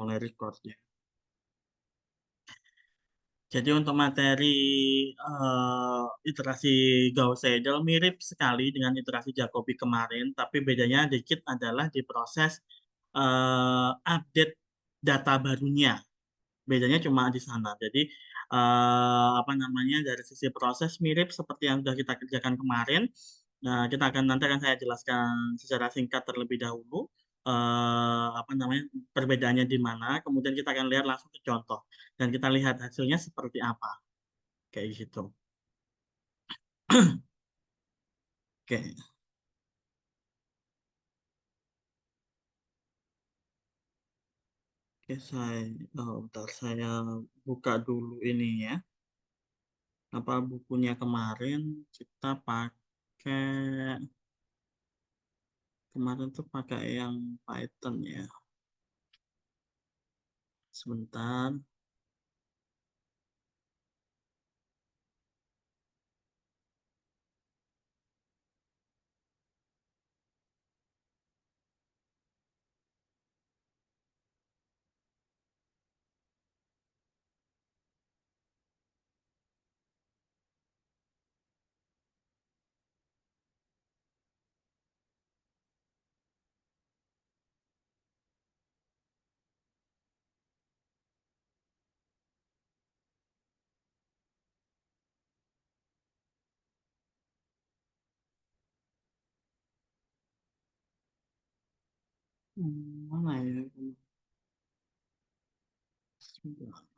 mulai record ya. Jadi untuk materi iterasi Gauss-Seidel mirip sekali dengan iterasi Jacobi kemarin, tapi bedanya dikit adalah di proses update data barunya. Bedanya cuma di sana. Jadi apa namanya, dari sisi proses mirip seperti yang sudah kita kerjakan kemarin. Nah, nanti akan saya jelaskan secara singkat terlebih dahulu apa namanya, perbedaannya di mana. Kemudian kita akan lihat langsung ke contoh dan kita lihat hasilnya seperti apa, kayak gitu. Oke, oke, bentar, saya buka dulu ini ya. Apa bukunya kemarin kita pakai kemarin tuh pakai yang Python ya. Sebentar. Mana ya? Sudah.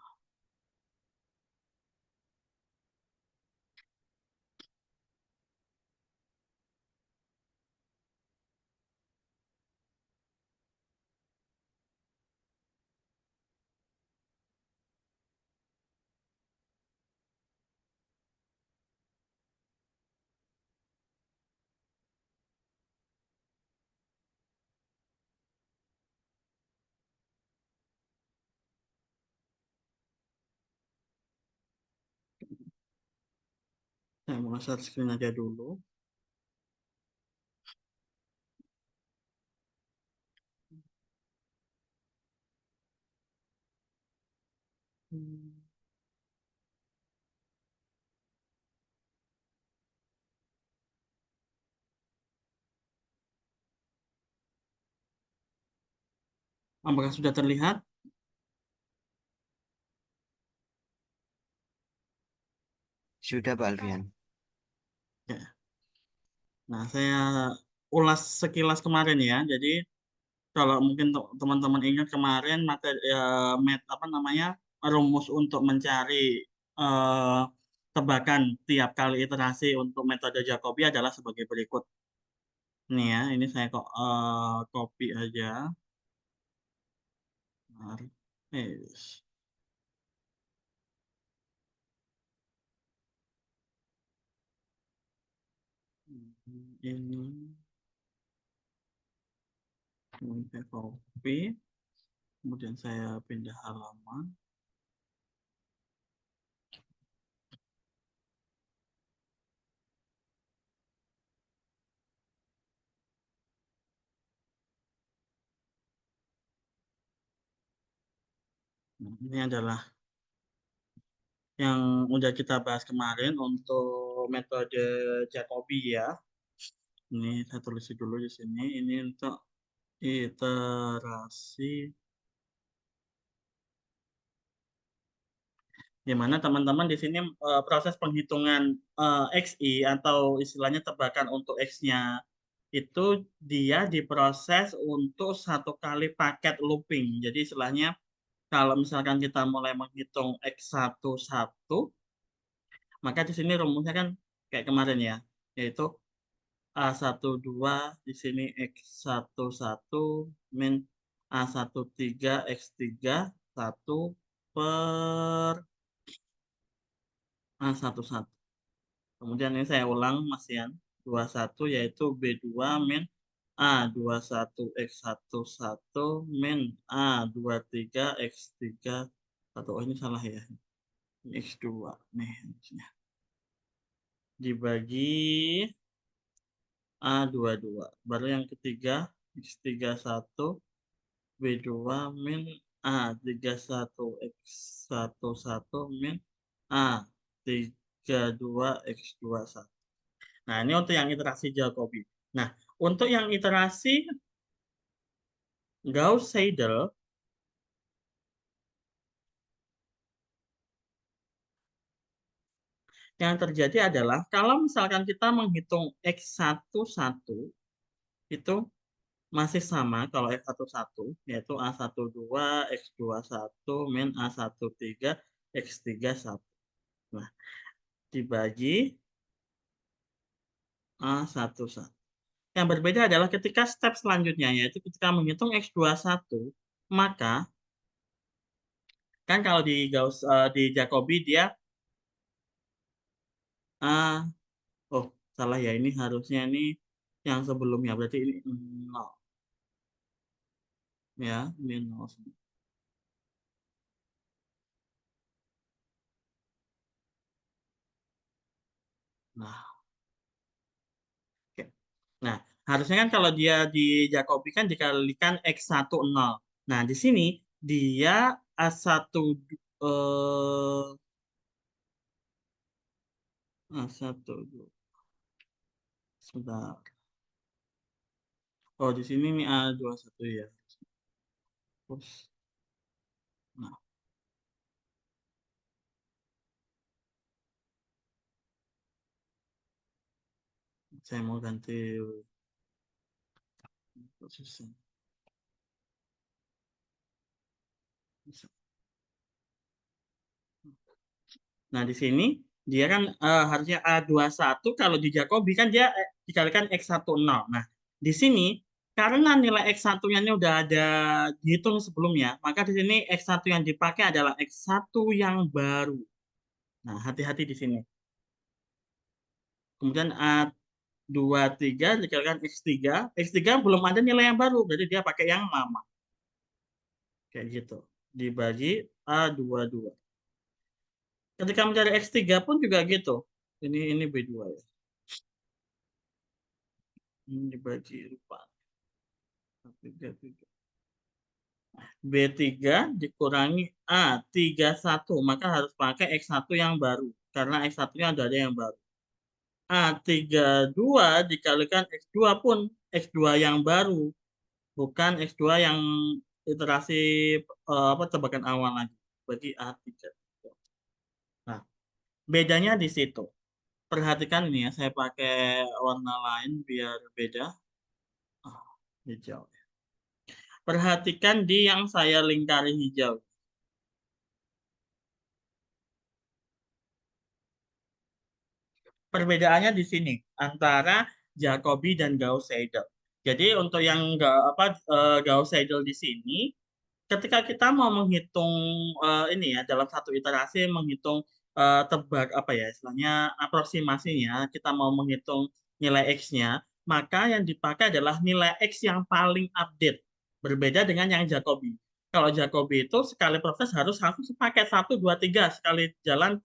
Saya mau share screen aja dulu. Hmm. Apakah sudah terlihat? Sudah Pak Alfian. Ya. Nah, saya ulas sekilas kemarin ya. Jadi kalau mungkin teman-teman ingat kemarin materi apa namanya, rumus untuk mencari eh, tebakan tiap kali iterasi untuk metode Jacobi adalah sebagai berikut. Nih ya, ini saya kok copy aja. Bentar. Yes. Ini saya copy, kemudian saya pindah halaman. Nah, ini adalah yang udah kita bahas kemarin untuk metode Jacobi ya. Ini saya tulis dulu di sini. Ini untuk iterasi, di mana teman-teman di sini proses penghitungan XI atau istilahnya tebakan untuk X-nya itu dia diproses untuk satu kali paket looping. Jadi istilahnya kalau misalkan kita mulai menghitung X11, maka di sini rumusnya kan kayak kemarin ya, yaitu A12 di sini X11 min A13 X31 per A11. Kemudian ini saya ulang Mas Yan, 21 yaitu B2 min A21 X11 min A23 X31. Oh ini salah ya. Ini X2 nih. Dibagi A22. Baru yang ketiga X31 B2 min A31 X11 min A32 X21. Nah, ini untuk yang iterasi Jacobi. Nah, untuk yang iterasi Gauss-Seidel, yang terjadi adalah kalau misalkan kita menghitung X11 itu masih sama kalau X11 yaitu A12 X21 min A13 X31. Nah, dibagi A11. Yang berbeda adalah ketika step selanjutnya yaitu ketika menghitung X21, maka kan kalau di Gauss di Jacobi dia oh salah ya, ini harusnya ini yang sebelumnya berarti ini 0 ya, minus. Nah, oke. Nah, harusnya kan kalau dia di Jacobi kan dikalikan X10. Nah, di sini dia A1 A1 sebentar. Oh, di sini nih A21 ya. Terus, nah, saya mau ganti posisi. Nah, di sini dia kan harusnya A21 kalau di Jacobi kan dia dikalikan X10. Nah, di sini karena nilai X1-nya ini udah ada dihitung sebelumnya, maka di sini X1 yang dipakai adalah X1 yang baru. Nah, hati-hati di sini. Kemudian A23 dikalikan X3. X3 belum ada nilai yang baru, berarti dia pakai yang lama. Kayak gitu. Dibagi A22. Ketika mencari X3 pun juga gitu. Ini B2 ya. Ini dibagi 4. B3 dikurangi A31, maka harus pakai X1 yang baru. Karena X1-nya ada yang baru. A32 dikalikan X2 pun X2 yang baru. Bukan X2 yang iterasi tebakan awal lagi. Bagi A3. Nah, bedanya di situ. Perhatikan ini ya, saya pakai warna lain biar beda. Hijau. Perhatikan di yang saya lingkari hijau. Perbedaannya di sini antara Jacobi dan Gauss-Seidel. Jadi untuk yang Gauss-Seidel di sini, ketika kita mau menghitung ini ya dalam satu iterasi menghitung tebak apa ya istilahnya aproksimasinya, kita mau menghitung nilai X-nya, maka yang dipakai adalah nilai X yang paling update. Berbeda dengan yang Jacobi. Kalau Jacobi itu sekali proses harus pakai 1, 2, 3 sekali jalan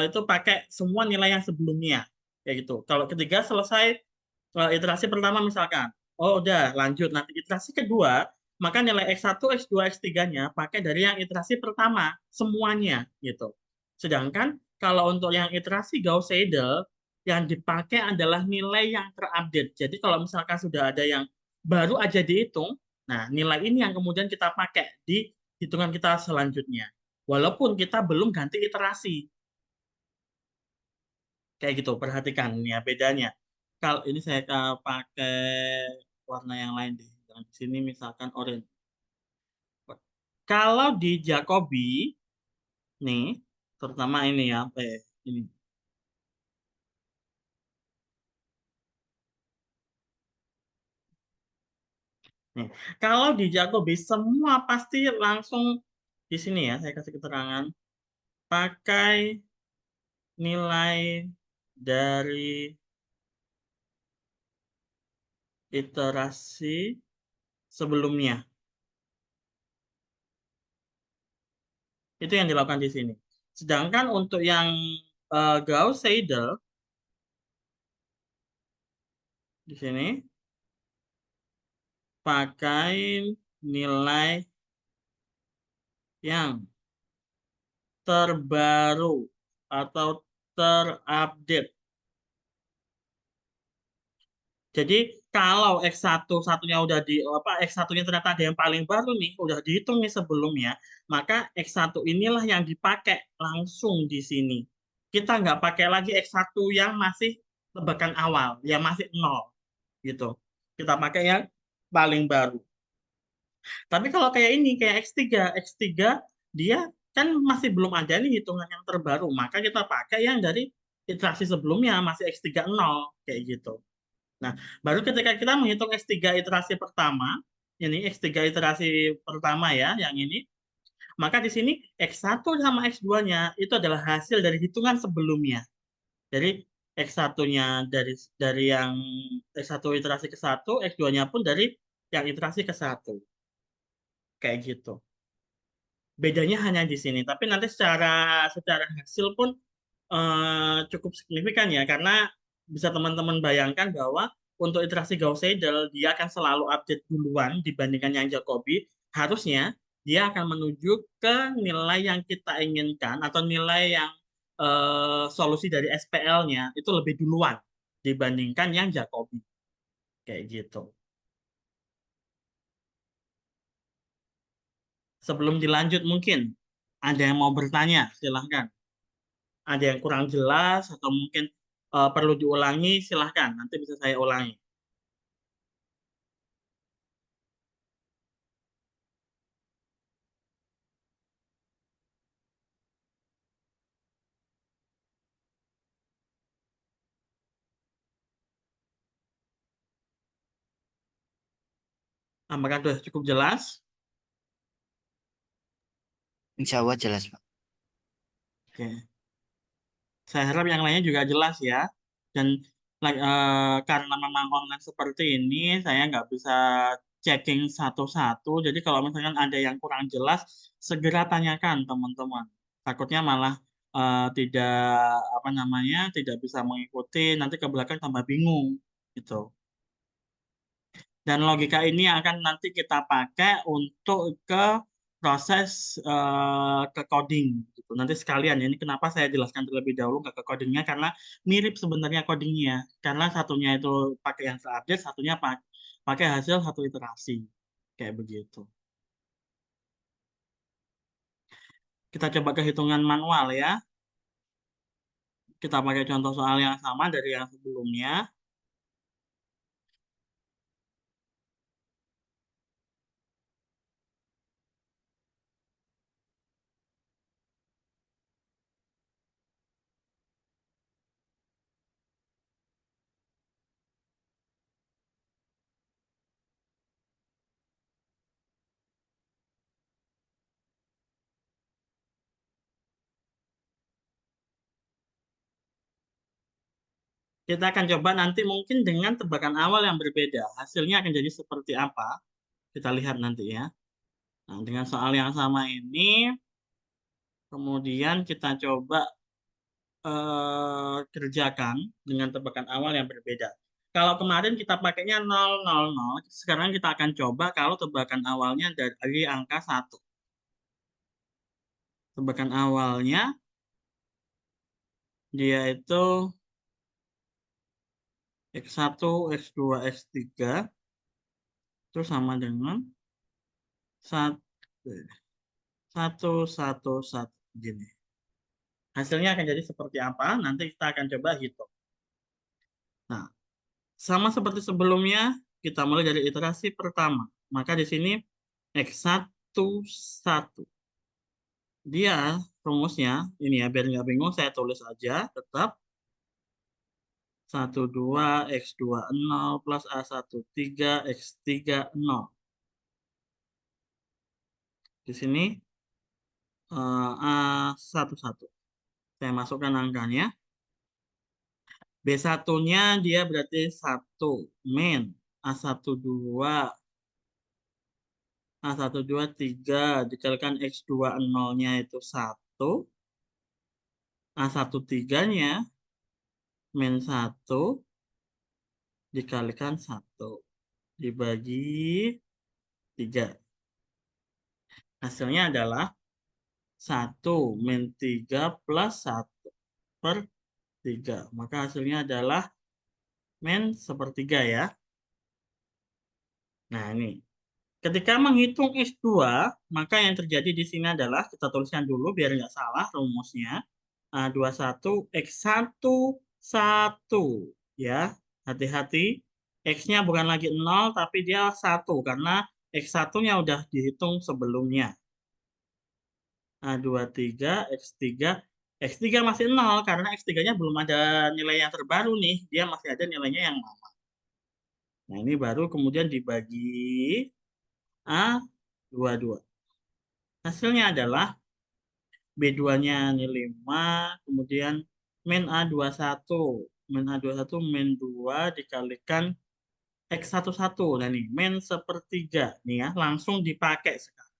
itu pakai semua nilai yang sebelumnya kayak gitu. Kalau ketiga selesai iterasi pertama misalkan, oh udah lanjut. Nanti iterasi kedua, maka nilai X1, X2, X3-nya pakai dari yang iterasi pertama semuanya gitu. Sedangkan kalau untuk yang iterasi Gauss-Seidel yang dipakai adalah nilai yang terupdate. Jadi kalau misalkan sudah ada yang baru aja dihitung, nah nilai ini yang kemudian kita pakai di hitungan kita selanjutnya. Walaupun kita belum ganti iterasi. Kayak gitu, perhatikan ini ya bedanya. Kalau ini saya pakai warna yang lain deh. Yang di sini misalkan orange. Kalau di Jacobi nih, terutama ini ya, ini. Nih, kalau di Jacobi semua pasti langsung di sini ya, saya kasih keterangan pakai nilai dari iterasi sebelumnya. Itu yang dilakukan di sini. Sedangkan untuk yang Gauss-Seidel di sini pakai nilai yang terbaru atau terupdate. Jadi kalau X1 satunya udah X1-nya ternyata ada yang paling baru nih, udah dihitung nih sebelumnya, maka X1 inilah yang dipakai langsung di sini. Kita nggak pakai lagi X1 yang masih tebakan awal, yang masih nol gitu. Kita pakai yang paling baru. Tapi kalau kayak ini, kayak X3 dia kan masih belum ada nih hitungan yang terbaru, maka kita pakai yang dari iterasi sebelumnya masih X3 nol kayak gitu. Nah, baru ketika kita menghitung X3 iterasi pertama, ini X3 iterasi pertama ya, yang ini, maka di sini X1 sama X2-nya itu adalah hasil dari hitungan sebelumnya. Jadi X1-nya dari yang X1 iterasi ke 1, X2-nya pun dari yang iterasi ke 1. Kayak gitu. Bedanya hanya di sini, tapi nanti secara hasil pun cukup signifikan ya, karena bisa teman-teman bayangkan bahwa untuk iterasi Gauss-Seidel dia akan selalu update duluan dibandingkan yang Jacobi. Harusnya dia akan menuju ke nilai yang kita inginkan atau nilai yang solusi dari SPL-nya itu lebih duluan dibandingkan yang Jacobi. Kayak gitu. Sebelum dilanjut mungkin ada yang mau bertanya, silahkan. Ada yang kurang jelas atau mungkin perlu diulangi, silahkan. Nanti bisa saya ulangi. Apakah sudah cukup jelas? Insya Allah jelas, Pak. Oke. Saya harap yang lainnya juga jelas ya. Dan karena memang online seperti ini, saya nggak bisa checking satu-satu. Jadi kalau misalkan ada yang kurang jelas, segera tanyakan teman-teman. Takutnya malah tidak apa namanya, tidak bisa mengikuti, nanti ke belakang tambah bingung gitu. Dan logika ini akan nanti kita pakai untuk ke proses ke coding gitu. Nanti sekalian ya, ini kenapa saya jelaskan terlebih dahulu nggak ke codingnya karena mirip sebenarnya codingnya. Karena satunya itu pakai yang terupdate, satunya pakai hasil satu iterasi. Kayak begitu. Kita coba ke hitungan manual ya. Kita pakai contoh soal yang sama dari yang sebelumnya. Kita akan coba nanti mungkin dengan tebakan awal yang berbeda. Hasilnya akan jadi seperti apa? Kita lihat nanti ya. Nah, dengan soal yang sama ini, kemudian kita coba kerjakan dengan tebakan awal yang berbeda. Kalau kemarin kita pakainya 000, sekarang kita akan coba kalau tebakan awalnya dari angka 1. Tebakan awalnya dia itu X1, X2, X3, itu sama dengan 1, 1, 1, 1. Gini. Hasilnya akan jadi seperti apa? Nanti kita akan coba hitung. Nah, sama seperti sebelumnya, kita mulai dari iterasi pertama. Maka di sini X1, 1. Dia rumusnya, ini ya, biar nggak bingung, saya tulis aja, tetap 12 X20 plus A13 X30. Di sini A11. Saya masukkan angkanya. B1-nya dia berarti 1 min A12 A12 3 dikalikan X20-nya itu 1. A13-nya min 1 dikalikan 1 dibagi 3. Hasilnya adalah 1 min 3 plus 1 per 3. Maka hasilnya adalah min 1/3 ya. Nah, ini. Ketika menghitung X2, maka yang terjadi di sini adalah, kita tuliskan dulu biar nggak salah rumusnya. 21 X1 1 ya. Hati-hati, X-nya bukan lagi 0 tapi dia 1 karena X1-nya udah dihitung sebelumnya. 23 X3 X3 masih 0 karena X3-nya belum ada nilai yang terbaru nih, dia masih ada nilainya yang lama. Nah, ini baru kemudian dibagi A22. Hasilnya adalah B2-nya ini 5, kemudian min A21. Min A21 min 2 dikalikan X11. Nah, nih, min 1/3. Nih ya, langsung dipakai sekarang.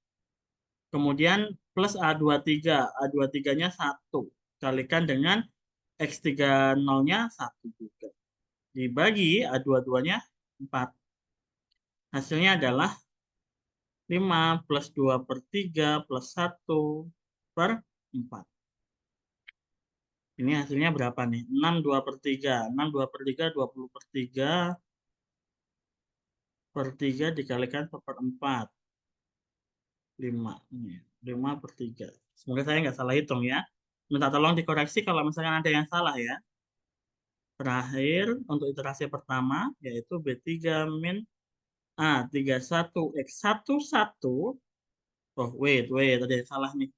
Kemudian plus A23. A23-nya 1. Kalikan dengan X30-nya 1 juga. Dibagi A22-nya 4. Hasilnya adalah 5 plus 2/3 plus 1 per 4. Ini hasilnya berapa nih? 6 2/3. 6 2/3, 20/3 per 3 dikalikan per 4. 5. 5/3. Semoga saya nggak salah hitung ya. Minta tolong dikoreksi kalau misalkan ada yang salah ya. Terakhir, untuk iterasi pertama, yaitu B3 min A31 X11. Oh, wait, ada yang salah nih.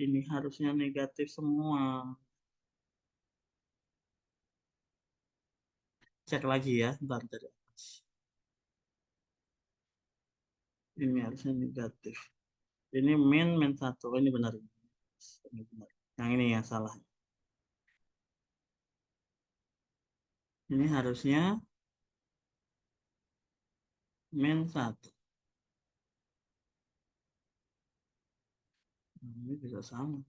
Ini harusnya negatif semua. Cek lagi ya, bentar. Ini harusnya negatif. Ini min 1. Oh, ini benar. Ini benar. Yang ini yang salah. Ini harusnya min 1. Ini bisa sama.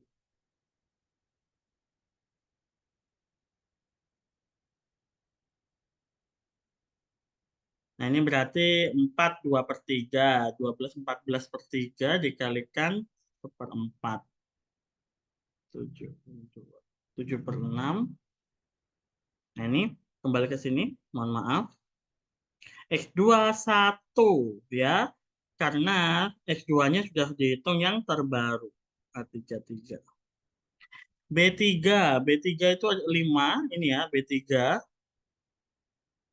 Nah, ini berarti 4 2/3. 12 14/3 dikalikan 1/4. 7/6. Nah, ini kembali ke sini. Mohon maaf. X21 ya. Karena X2-nya sudah dihitung yang terbaru. A33. B3 itu 5. Ini ya, B3.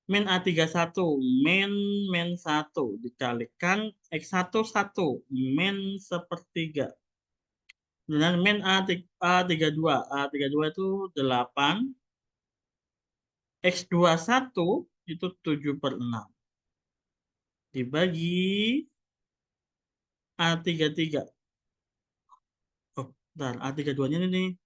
Min A31 min 1 dikalikan X11 min 1/3. Dan min A32 itu 8, X21 itu 7/6 dibagi A33. Oh, bentar, A32-nya ini.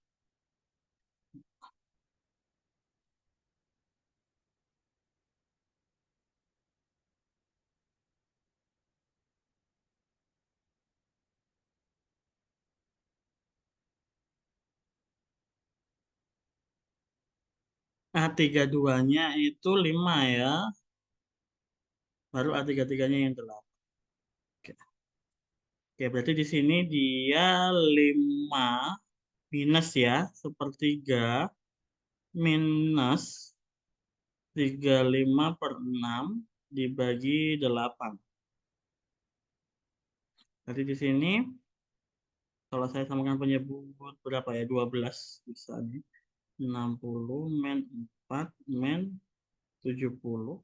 A32-nya itu 5 ya. Baru A33-nya yang 8. Oke. Oke, berarti di sini dia 5 minus ya, 1/3 minus 35/6 dibagi 8. Jadi di sini kalau saya samakan penyebut berapa ya? 12 bisa nih. 60 min 4 min 70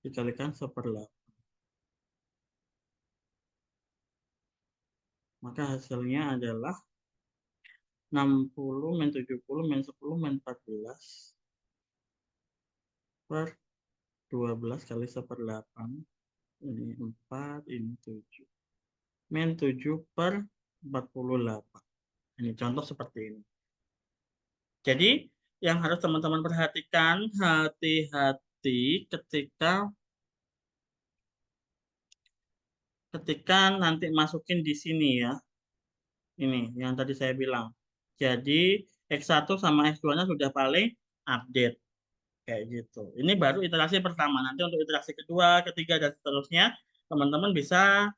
dikalikan 1/8. Maka hasilnya adalah 60 min 70 min 10 min 14 per 12 kali 1/8. Ini 4, ini 7. Min 7/48. Ini contoh seperti ini. Jadi yang harus teman-teman perhatikan, hati-hati ketika nanti masukin di sini ya. Ini yang tadi saya bilang. Jadi X1 sama X2-nya sudah paling update. Kayak gitu. Ini baru iterasi pertama. Nanti untuk iterasi kedua, ketiga, dan seterusnya teman-teman bisa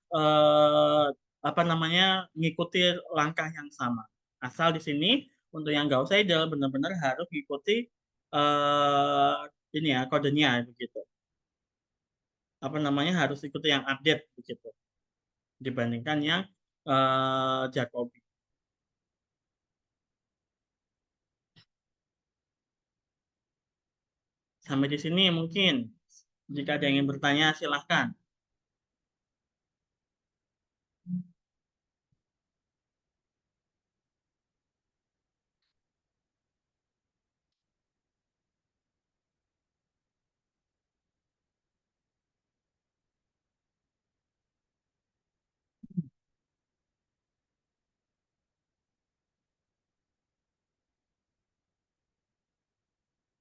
apa namanya ngikuti langkah yang sama. Asal di sini untuk yang Gauss Seidel benar-benar harus ngikuti eh ini ya kodenya begitu. Apa namanya harus ikuti yang update begitu dibandingkan yang Jacobi. Sampai di sini mungkin jika ada yang ingin bertanya silahkan.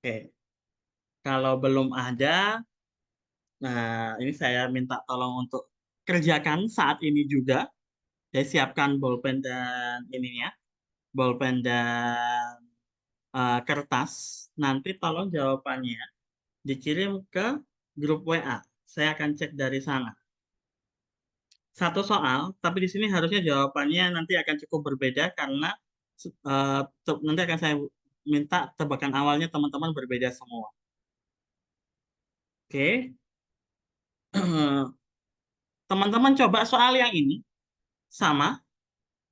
Oke, kalau belum ada, nah ini saya minta tolong untuk kerjakan saat ini juga. Saya siapkan bolpen dan ininya, bolpen dan kertas. Nanti tolong jawabannya dikirim ke grup WA. Saya akan cek dari sana. Satu soal, tapi di sini harusnya jawabannya nanti akan cukup berbeda karena nanti akan saya minta tebakan awalnya teman-teman berbeda semua. Oke, teman-teman coba soal yang ini sama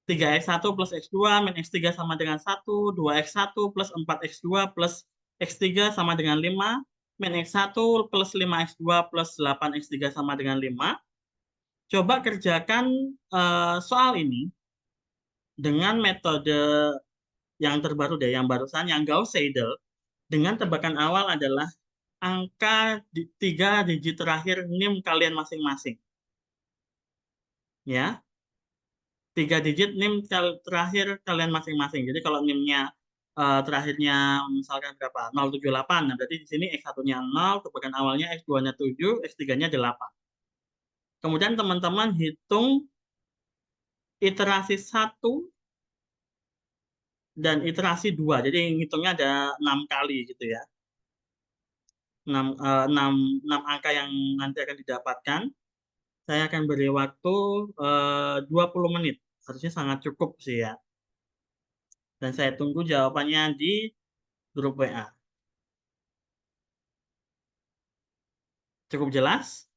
3x1 plus x2 min x3 sama dengan 1, 2x1 plus 4x2 plus x3 sama dengan 5, min x1 plus 5x2 plus 8x3 sama dengan 5. Coba kerjakan soal ini dengan metode yang terbaru deh, yang barusan, yang Gauss-Seidel, dengan tebakan awal adalah angka 3 digit terakhir NIM kalian masing-masing. Ya, 3 digit NIM terakhir kalian masing-masing. Jadi kalau NIM-nya terakhirnya misalkan berapa? 078. Nah, berarti di sini X1-nya 0, tebakan awalnya X2-nya 7, X3-nya 8. Kemudian teman-teman hitung iterasi 1 dan iterasi 2. Jadi ngitungnya ada 6 kali gitu ya. 6 angka yang nanti akan didapatkan. Saya akan beri waktu 20 menit. Harusnya sangat cukup sih ya. Dan saya tunggu jawabannya di grup WA. Cukup jelas?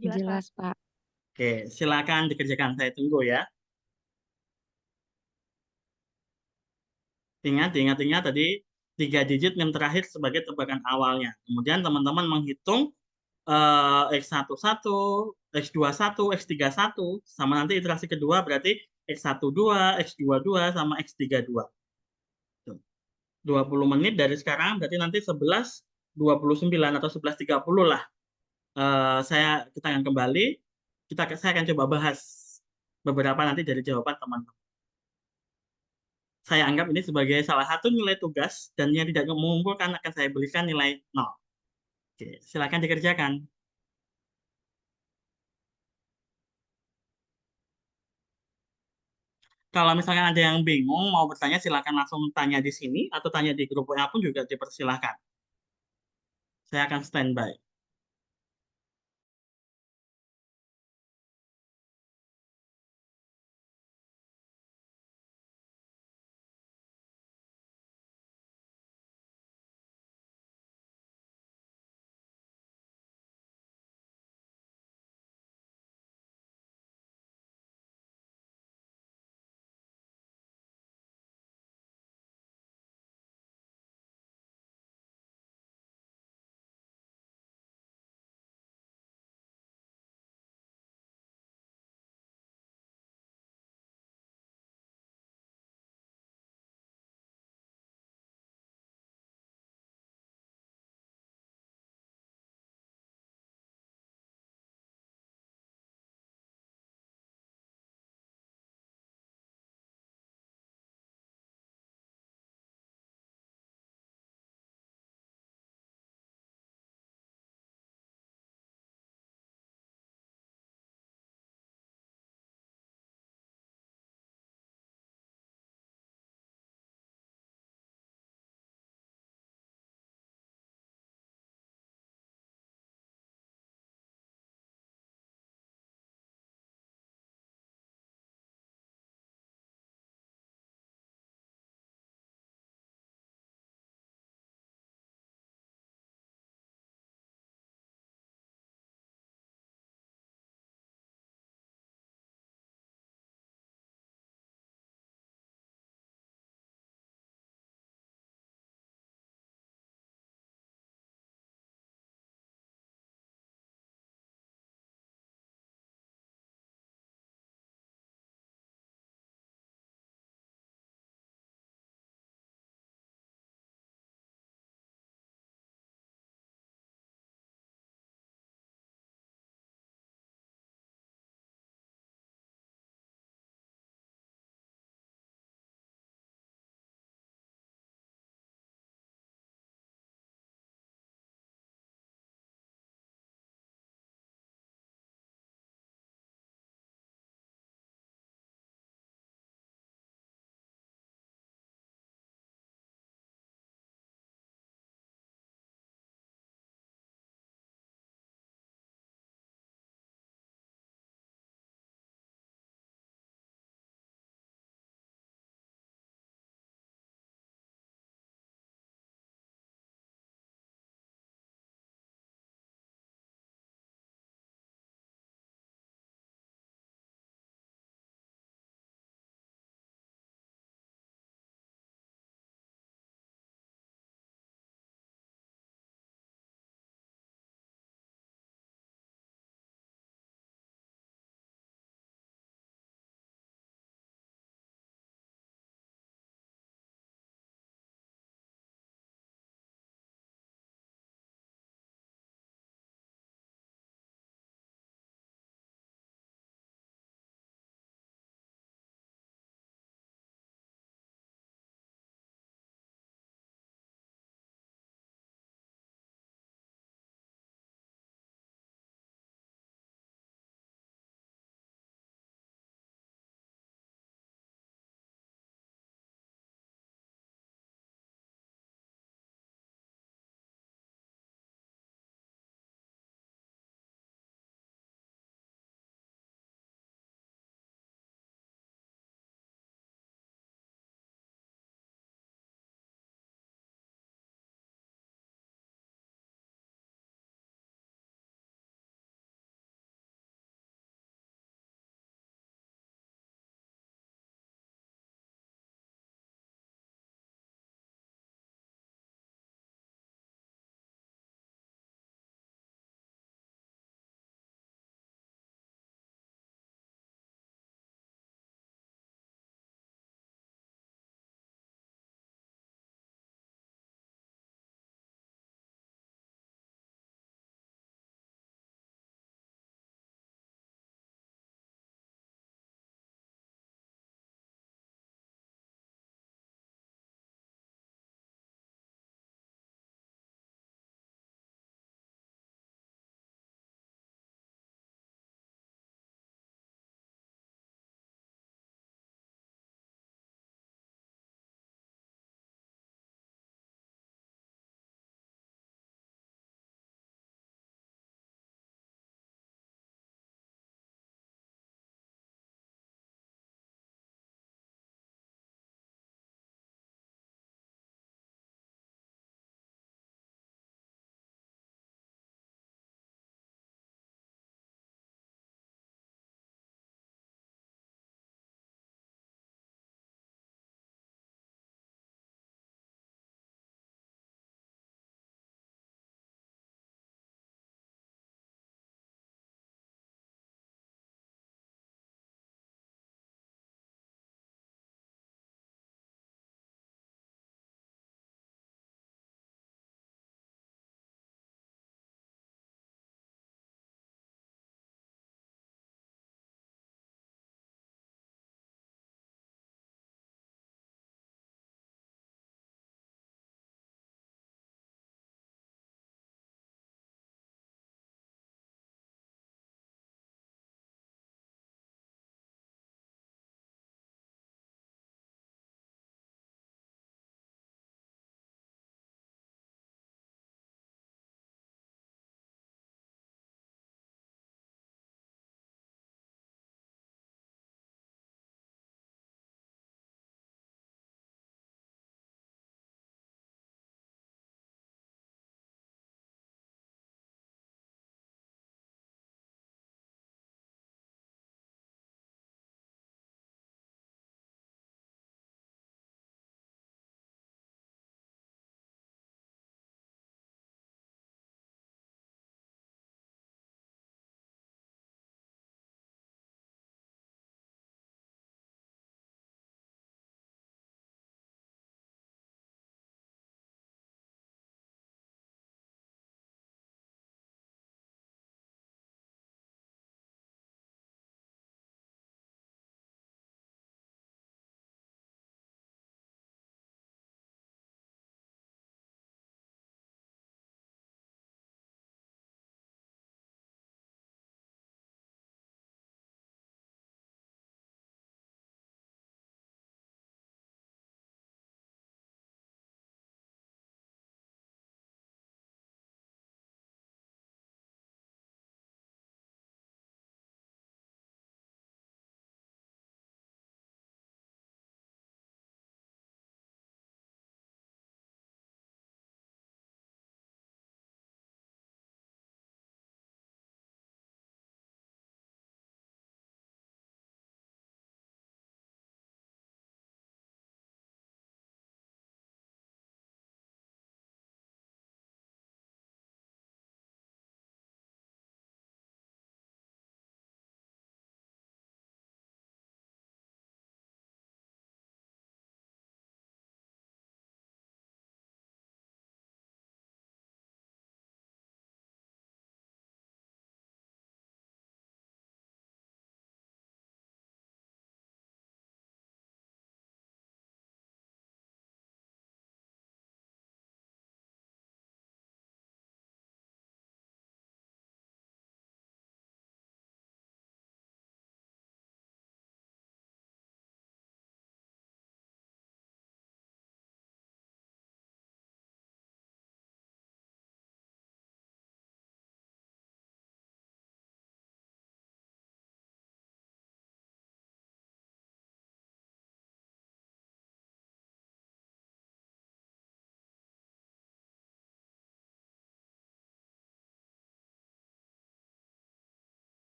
Jelas, Pak. Oke, silakan dikerjakan. Saya tunggu ya. Ingat tadi 3 digit yang terakhir sebagai tebakan awalnya. Kemudian teman-teman menghitung X11, X21, X31, sama nanti iterasi kedua berarti X12, X22, sama X32. 20 menit dari sekarang berarti nanti 11.29 atau 11.30 lah. Kita akan kembali, saya akan coba bahas beberapa nanti dari jawaban teman-teman. Saya anggap ini sebagai salah satu nilai tugas dan yang tidak mengumpulkan akan saya berikan nilai 0. Oke, silakan dikerjakan. Kalau misalkan ada yang bingung mau bertanya silakan langsung tanya di sini atau tanya di grup WA pun juga dipersilahkan. Saya akan standby.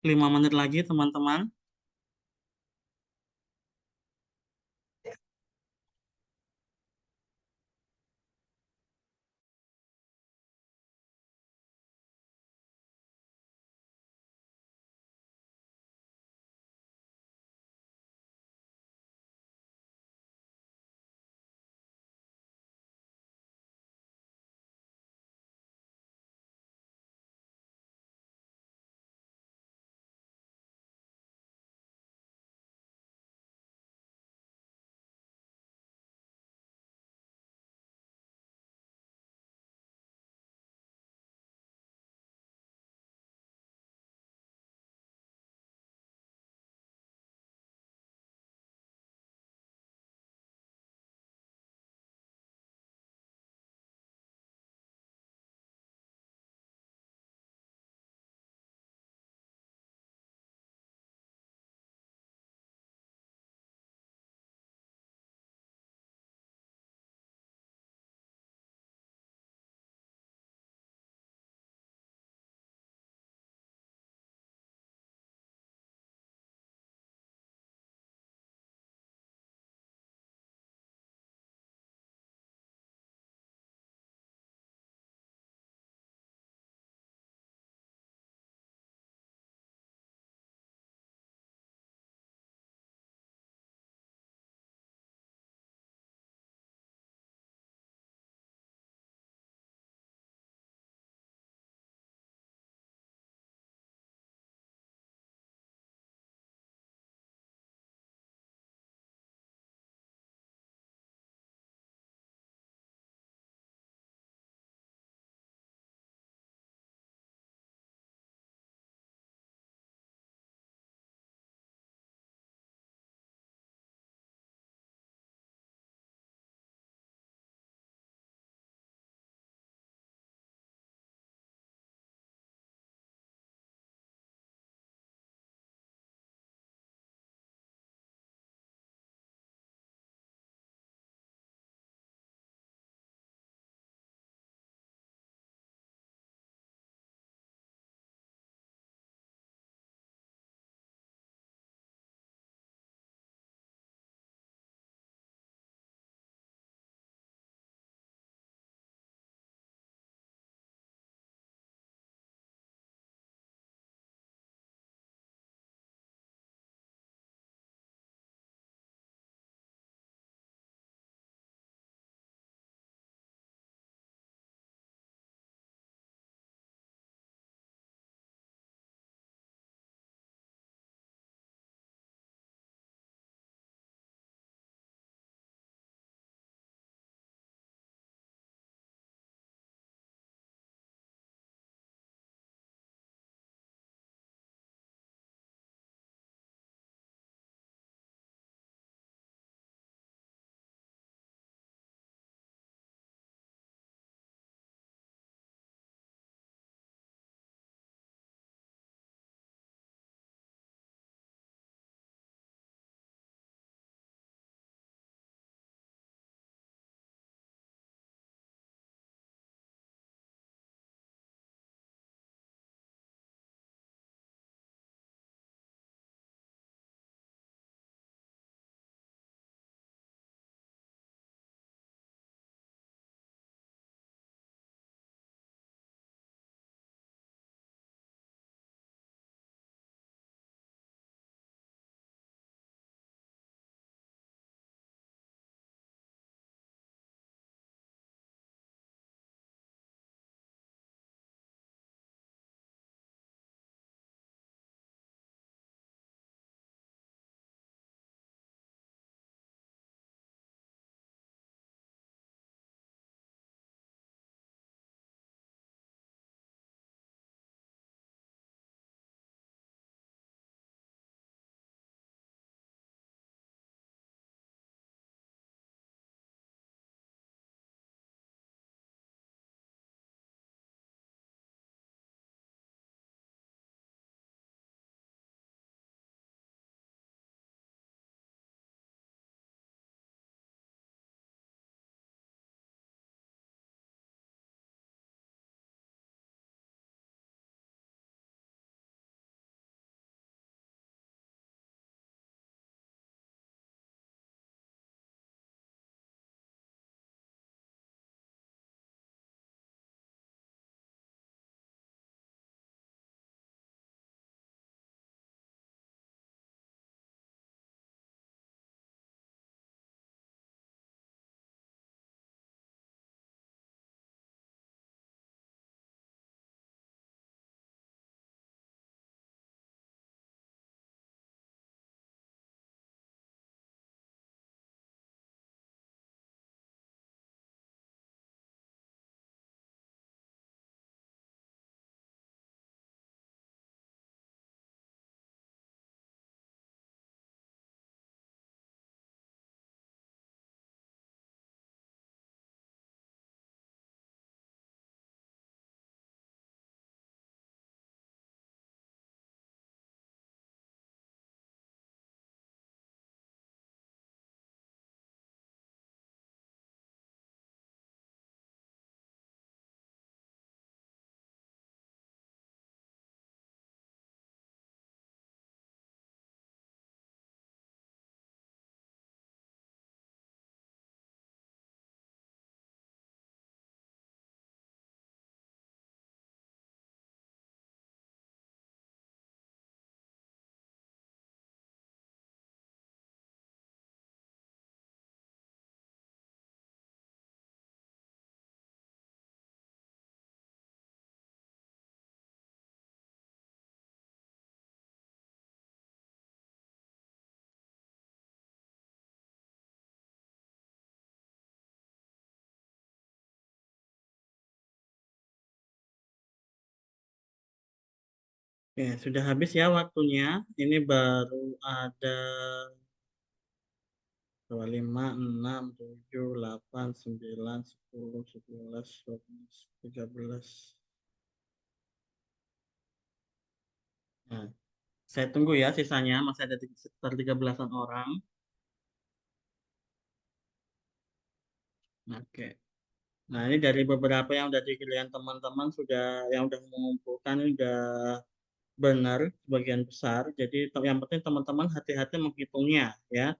5 menit lagi, teman-teman. Oke, sudah habis ya waktunya. Ini baru ada 2, 5, 6, 7, 8, 9, 10, 11, 12, 13. Nah, saya tunggu ya sisanya, masih ada sekitar 13-an orang. Oke. Nah, ini dari beberapa yang udah dikalian teman-teman yang udah mengumpulkan ini udah benar sebagian besar. Jadi yang penting teman-teman hati-hati menghitungnya ya.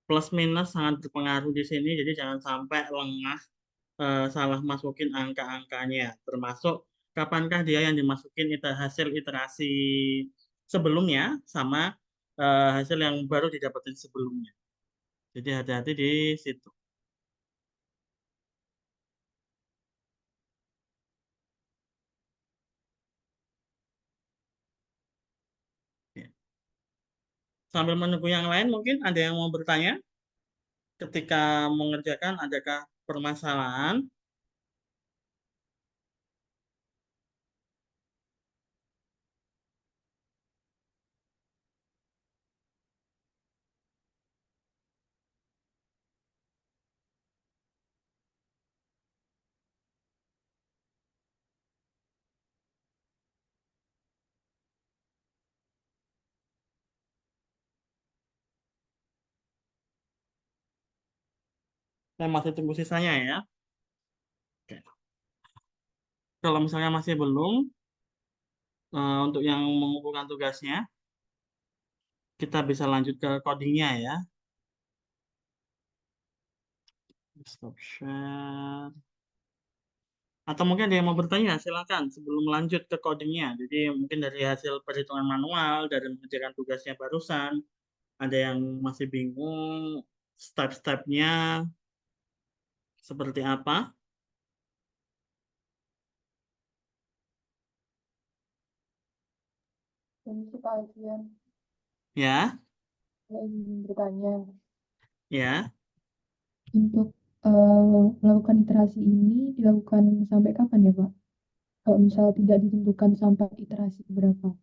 Plus minus sangat berpengaruh di sini, jadi jangan sampai lengah salah masukin angka-angkanya. Termasuk kapankah dia yang dimasukin hasil iterasi sebelumnya sama hasil yang baru didapetin sebelumnya. Jadi hati-hati di situ. Ya. Sambil menunggu yang lain, mungkin ada yang mau bertanya ketika mengerjakan, adakah permasalahan? Saya masih tunggu sisanya ya. Oke. Kalau misalnya masih belum, untuk yang mengumpulkan tugasnya, kita bisa lanjut ke codingnya ya. Stop share. Atau mungkin ada yang mau bertanya, silakan sebelum lanjut ke codingnya. Jadi mungkin dari hasil perhitungan manual, dari mengerjakan tugasnya barusan, ada yang masih bingung step-stepnya seperti apa? Ini Pak Alfian, Ya, saya ingin bertanya, ya. untuk melakukan iterasi ini dilakukan sampai kapan ya Pak? Kalau misal tidak ditentukan sampai iterasi berapa?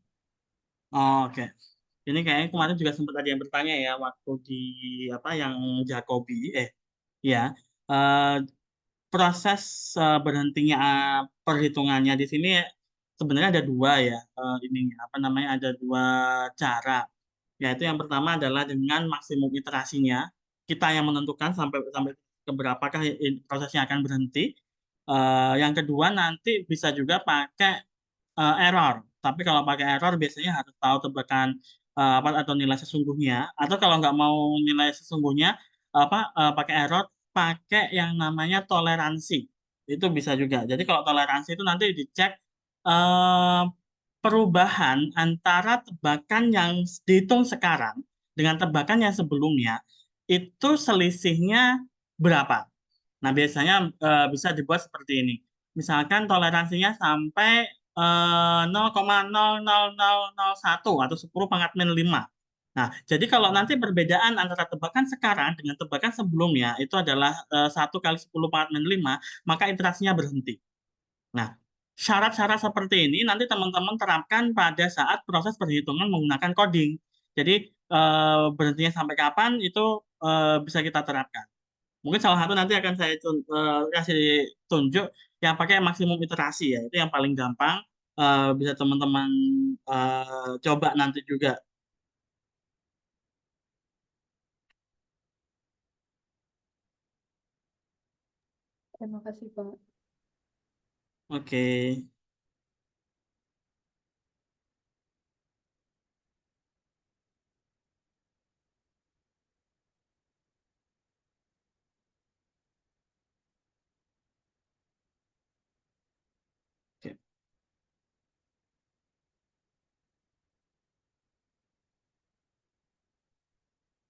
Oh, oke. Ini kayaknya kemarin juga sempat ada yang bertanya ya waktu di apa yang Jacobi, ya. Eh, Proses berhentinya perhitungannya di sini sebenarnya ada dua ya, ini apa namanya, ada dua cara. Yaitu yang pertama adalah dengan maksimum iterasinya, kita yang menentukan sampai sampai ke berapakah prosesnya akan berhenti. Yang kedua nanti bisa juga pakai error. Tapi kalau pakai error biasanya harus tahu tebakan apa atau nilai sesungguhnya. Atau kalau nggak mau nilai sesungguhnya, apa pakai error, pakai yang namanya toleransi. Itu bisa juga. Jadi kalau toleransi itu nanti dicek eh, perubahan antara tebakan yang dihitung sekarang dengan tebakan yang sebelumnya itu selisihnya berapa. Nah, biasanya bisa dibuat seperti ini. Misalkan toleransinya sampai 0,00001 atau 10⁻⁵. Nah, jadi kalau nanti perbedaan antara tebakan sekarang dengan tebakan sebelumnya itu adalah 1 kali 10⁻⁵, maka iterasinya berhenti. Nah, syarat-syarat seperti ini nanti teman-teman terapkan pada saat proses perhitungan menggunakan coding. Jadi, berhentinya sampai kapan itu bisa kita terapkan. Mungkin salah satu nanti akan saya kasih tunjuk yang pakai maksimum iterasi ya. Itu yang paling gampang. Bisa teman-teman coba nanti juga. Terima kasih Pak. Oke. Oke.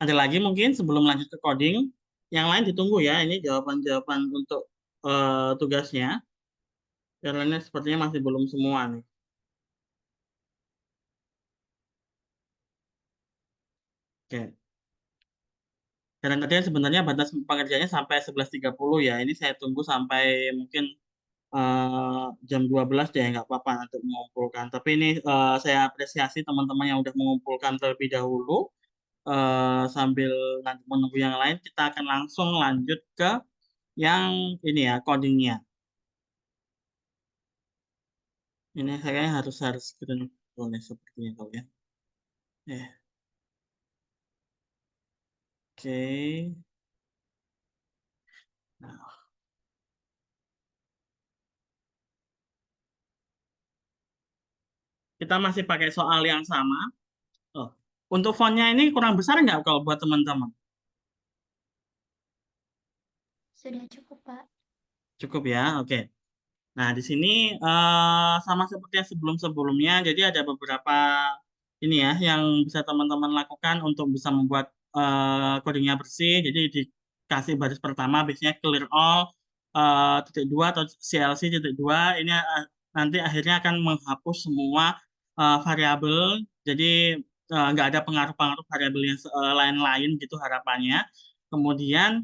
Ada lagi mungkin sebelum lanjut ke coding. Yang lain ditunggu ya. Ini jawaban-jawaban untuk tugasnya. Yang lainnya sepertinya masih belum semua nih. Oke. Dan tadi sebenarnya batas pengerjaannya sampai 11.30 ya. Ini saya tunggu sampai mungkin jam 12 deh, nggak apa-apa untuk mengumpulkan. Tapi ini saya apresiasi teman-teman yang udah mengumpulkan terlebih dahulu. Sambil nanti menunggu yang lain, kita akan langsung lanjut ke yang ini ya, codingnya. Ini kayaknya harus screen boleh sepertinya kalau ya. Oke. Nah, kita masih pakai soal yang sama. Oh, untuk fontnya ini kurang besar nggak kalau buat teman-teman? Sudah cukup, Pak. Cukup ya, oke. Nah, di sini sama seperti yang sebelum-sebelumnya, jadi ada beberapa ini ya yang bisa teman-teman lakukan untuk bisa membuat codingnya bersih. Jadi dikasih baris pertama, biasanya clear all .2 atau CLC .2. Ini nanti akhirnya akan menghapus semua variabel. Jadi nggak ada pengaruh-pengaruh variabel yang lain-lain gitu harapannya. Kemudian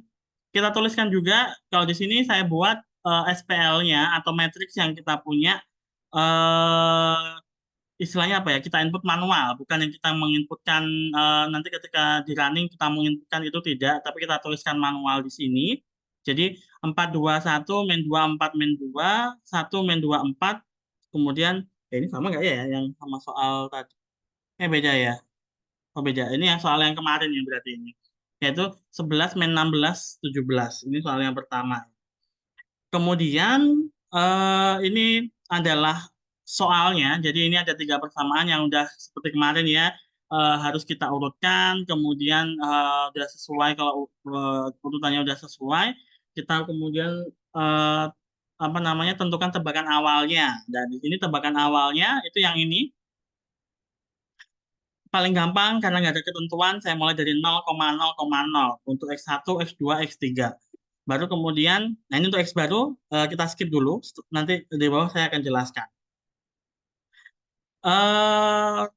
kita tuliskan juga kalau di sini saya buat SPL-nya atau matriks yang kita punya istilahnya apa ya, kita input manual, bukan yang kita menginputkan nanti ketika di running kita menginputkan itu tidak, tapi kita tuliskan manual di sini. Jadi 421 min 24 min 2 1 min 24, kemudian ini sama nggak ya yang sama soal tadi? Beda ya. Oh beda. Ini yang soal yang kemarin ya berarti ini. Yaitu 11 min 16 17. Ini soal yang pertama. Kemudian ini adalah soalnya. Jadi ini ada 3 persamaan yang udah seperti kemarin ya. Harus kita urutkan. Kemudian udah sesuai, kalau urutannya udah sesuai, kita kemudian apa namanya, tentukan tebakan awalnya. Dan di sini tebakan awalnya itu yang ini. Paling gampang karena nggak ada ketentuan, saya mulai dari 0,0,0 untuk X1, X2, X3. Baru kemudian, nah ini untuk X baru, kita skip dulu, nanti di bawah saya akan jelaskan.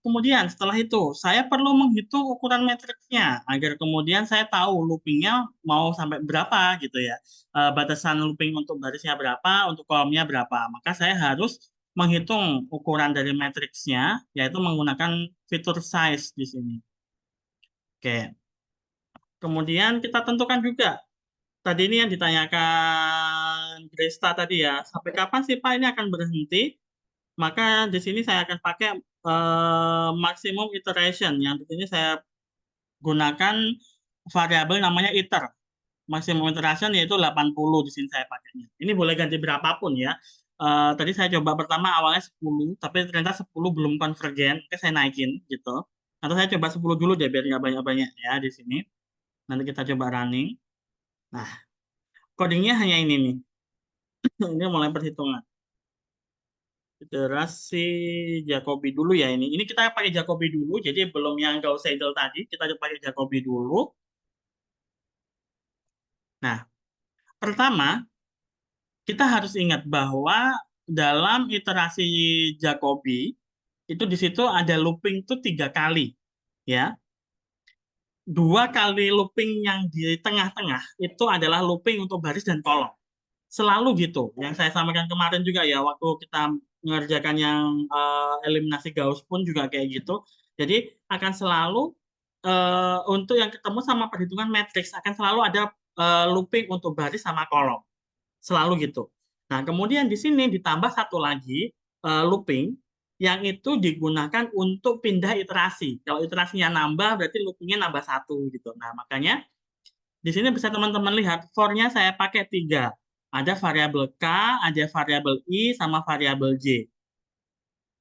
Kemudian setelah itu, saya perlu menghitung ukuran matriksnya, agar kemudian saya tahu loopingnya mau sampai berapa gitu ya. Batasan looping untuk barisnya berapa, untuk kolomnya berapa. Maka saya harus menghitung ukuran dari matriksnya, yaitu menggunakan fitur size di sini. Oke. Kemudian kita tentukan juga. Tadi ini yang ditanyakan Gresta tadi ya, sampai kapan sih Pak ini akan berhenti? Maka di sini saya akan pakai maximum iteration. Yang di sini saya gunakan variabel namanya iter. Maximum iteration yaitu 80 di sini saya pakainya. Ini boleh ganti berapapun ya. Tadi saya coba pertama awalnya 10, tapi ternyata 10 belum konvergen, oke saya naikin gitu. Atau saya coba 10 dulu deh biar nggak banyak-banyak ya di sini. Nanti kita coba running. Nah, codingnya hanya ini nih. Ini mulai perhitungan. Iterasi Jacobi dulu ya ini. Ini kita pakai Jacobi dulu, jadi belum yang Gauss-Seidel tadi, kita pakai Jacobi dulu. Nah, pertama kita harus ingat bahwa dalam iterasi Jacobi itu di situ ada looping itu 3 kali, ya. 2 kali looping yang di tengah-tengah itu adalah looping untuk baris dan kolom. Selalu gitu. Yang saya sampaikan kemarin juga ya, waktu kita mengerjakan yang eliminasi Gauss pun juga kayak gitu. Jadi akan selalu untuk yang ketemu sama perhitungan matriks akan selalu ada looping untuk baris sama kolom. Selalu gitu. Nah, kemudian di sini ditambah satu lagi looping yang itu digunakan untuk pindah iterasi. Kalau iterasinya nambah berarti loopingnya nambah 1 gitu. Nah, makanya di sini bisa teman-teman lihat for-nya saya pakai 3. Ada variabel K, ada variabel I, sama variabel J.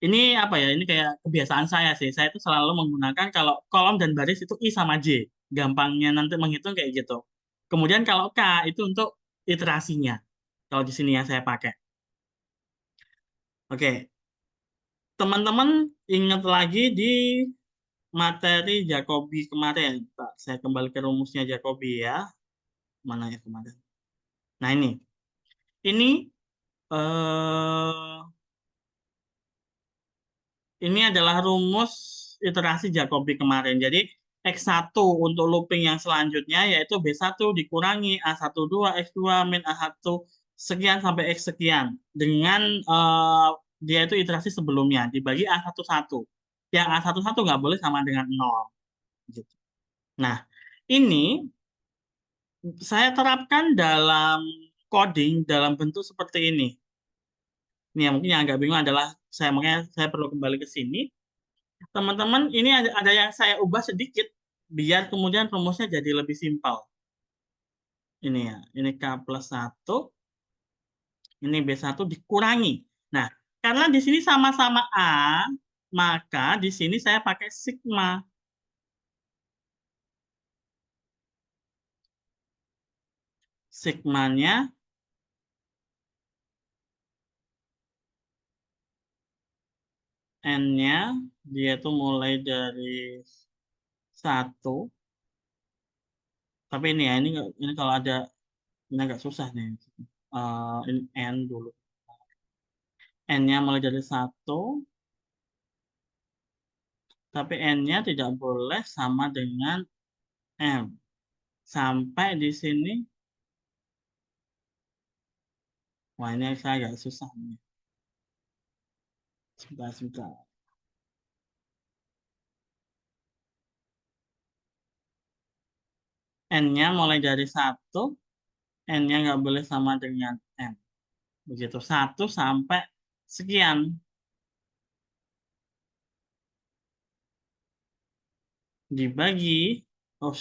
Ini apa ya? Ini kayak kebiasaan saya sih. Saya itu selalu menggunakan kalau kolom dan baris itu I sama J. Gampangnya nanti menghitung kayak gitu. Kemudian kalau K itu untuk iterasinya. Kalau di sini yang saya pakai. Oke. Teman-teman ingat lagi di materi Jacobi kemarin. Pak, saya kembali ke rumusnya Jacobi ya. Mana ya kemarin? Nah ini. Ini adalah rumus iterasi Jacobi kemarin. Jadi X1 untuk looping yang selanjutnya yaitu B1 dikurangi A12 X2 min A1 sekian sampai X sekian dengan dia itu iterasi sebelumnya dibagi A11. Yang A11 nggak boleh sama dengan 0. Gitu. Nah, ini saya terapkan dalam coding dalam bentuk seperti ini. Ini yang mungkin yang agak bingung adalah makanya saya perlu kembali ke sini. Teman-teman, ini ada yang saya ubah sedikit biar kemudian rumusnya jadi lebih simpel. Ini ya, ini K plus 1, ini B1 dikurangi. Nah, karena di sini sama-sama A, maka di sini saya pakai sigma. Sigmanya N-nya dia itu mulai dari 1. Tapi ini ya, ini kalau ada, ini agak susah nih. Ini N dulu. N-nya mulai dari 1. Tapi N-nya tidak boleh sama dengan M. Sampai di sini. Wah, ini saya agak susah nih. Sebentar. N-nya mulai dari 1. N-nya nggak boleh sama dengan M. Begitu. 1 sampai sekian. Dibagi. Oh,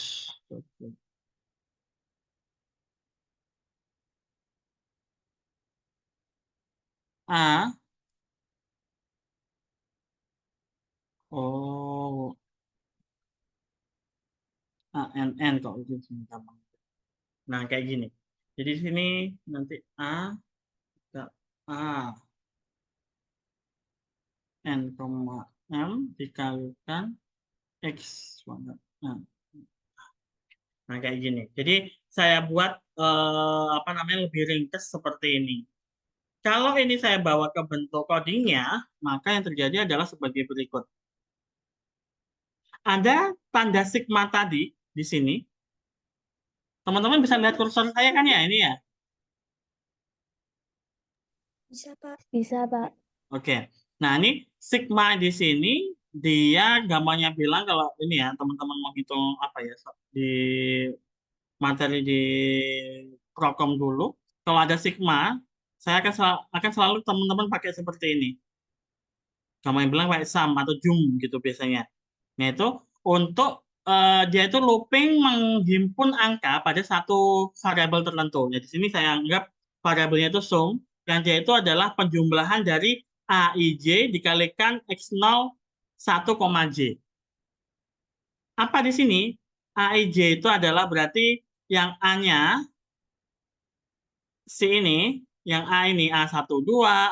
A. Oh. A, N kok itu gampang. Nah, kayak gini. Jadi di sini nanti A N, M dikalikan X. Nah, kayak gini. Jadi saya buat apa namanya lebih ringkas seperti ini. Kalau ini saya bawa ke bentuk codingnya, maka yang terjadi adalah sebagai berikut. Ada tanda sigma tadi di sini. Teman-teman bisa lihat kursor saya kan ya ini ya? Bisa, Pak. Bisa, Pak. Oke. Nah, ini sigma di sini dia gampangnya bilang kalau ini ya, teman-teman menghitung apa ya di materi di Prokom dulu. Kalau ada sigma, saya akan selalu teman-teman pakai seperti ini. Gampangnya bilang pakai sum atau jum gitu biasanya. Nah, itu untuk dia itu looping menghimpun angka pada satu variabel tertentu. Jadi di sini saya anggap variabelnya itu sum, yang dia itu adalah penjumlahan dari AIJ dikalikan X0 1, J. Apa di sini? AIJ itu adalah berarti yang A-nya si ini, yang A ini A12,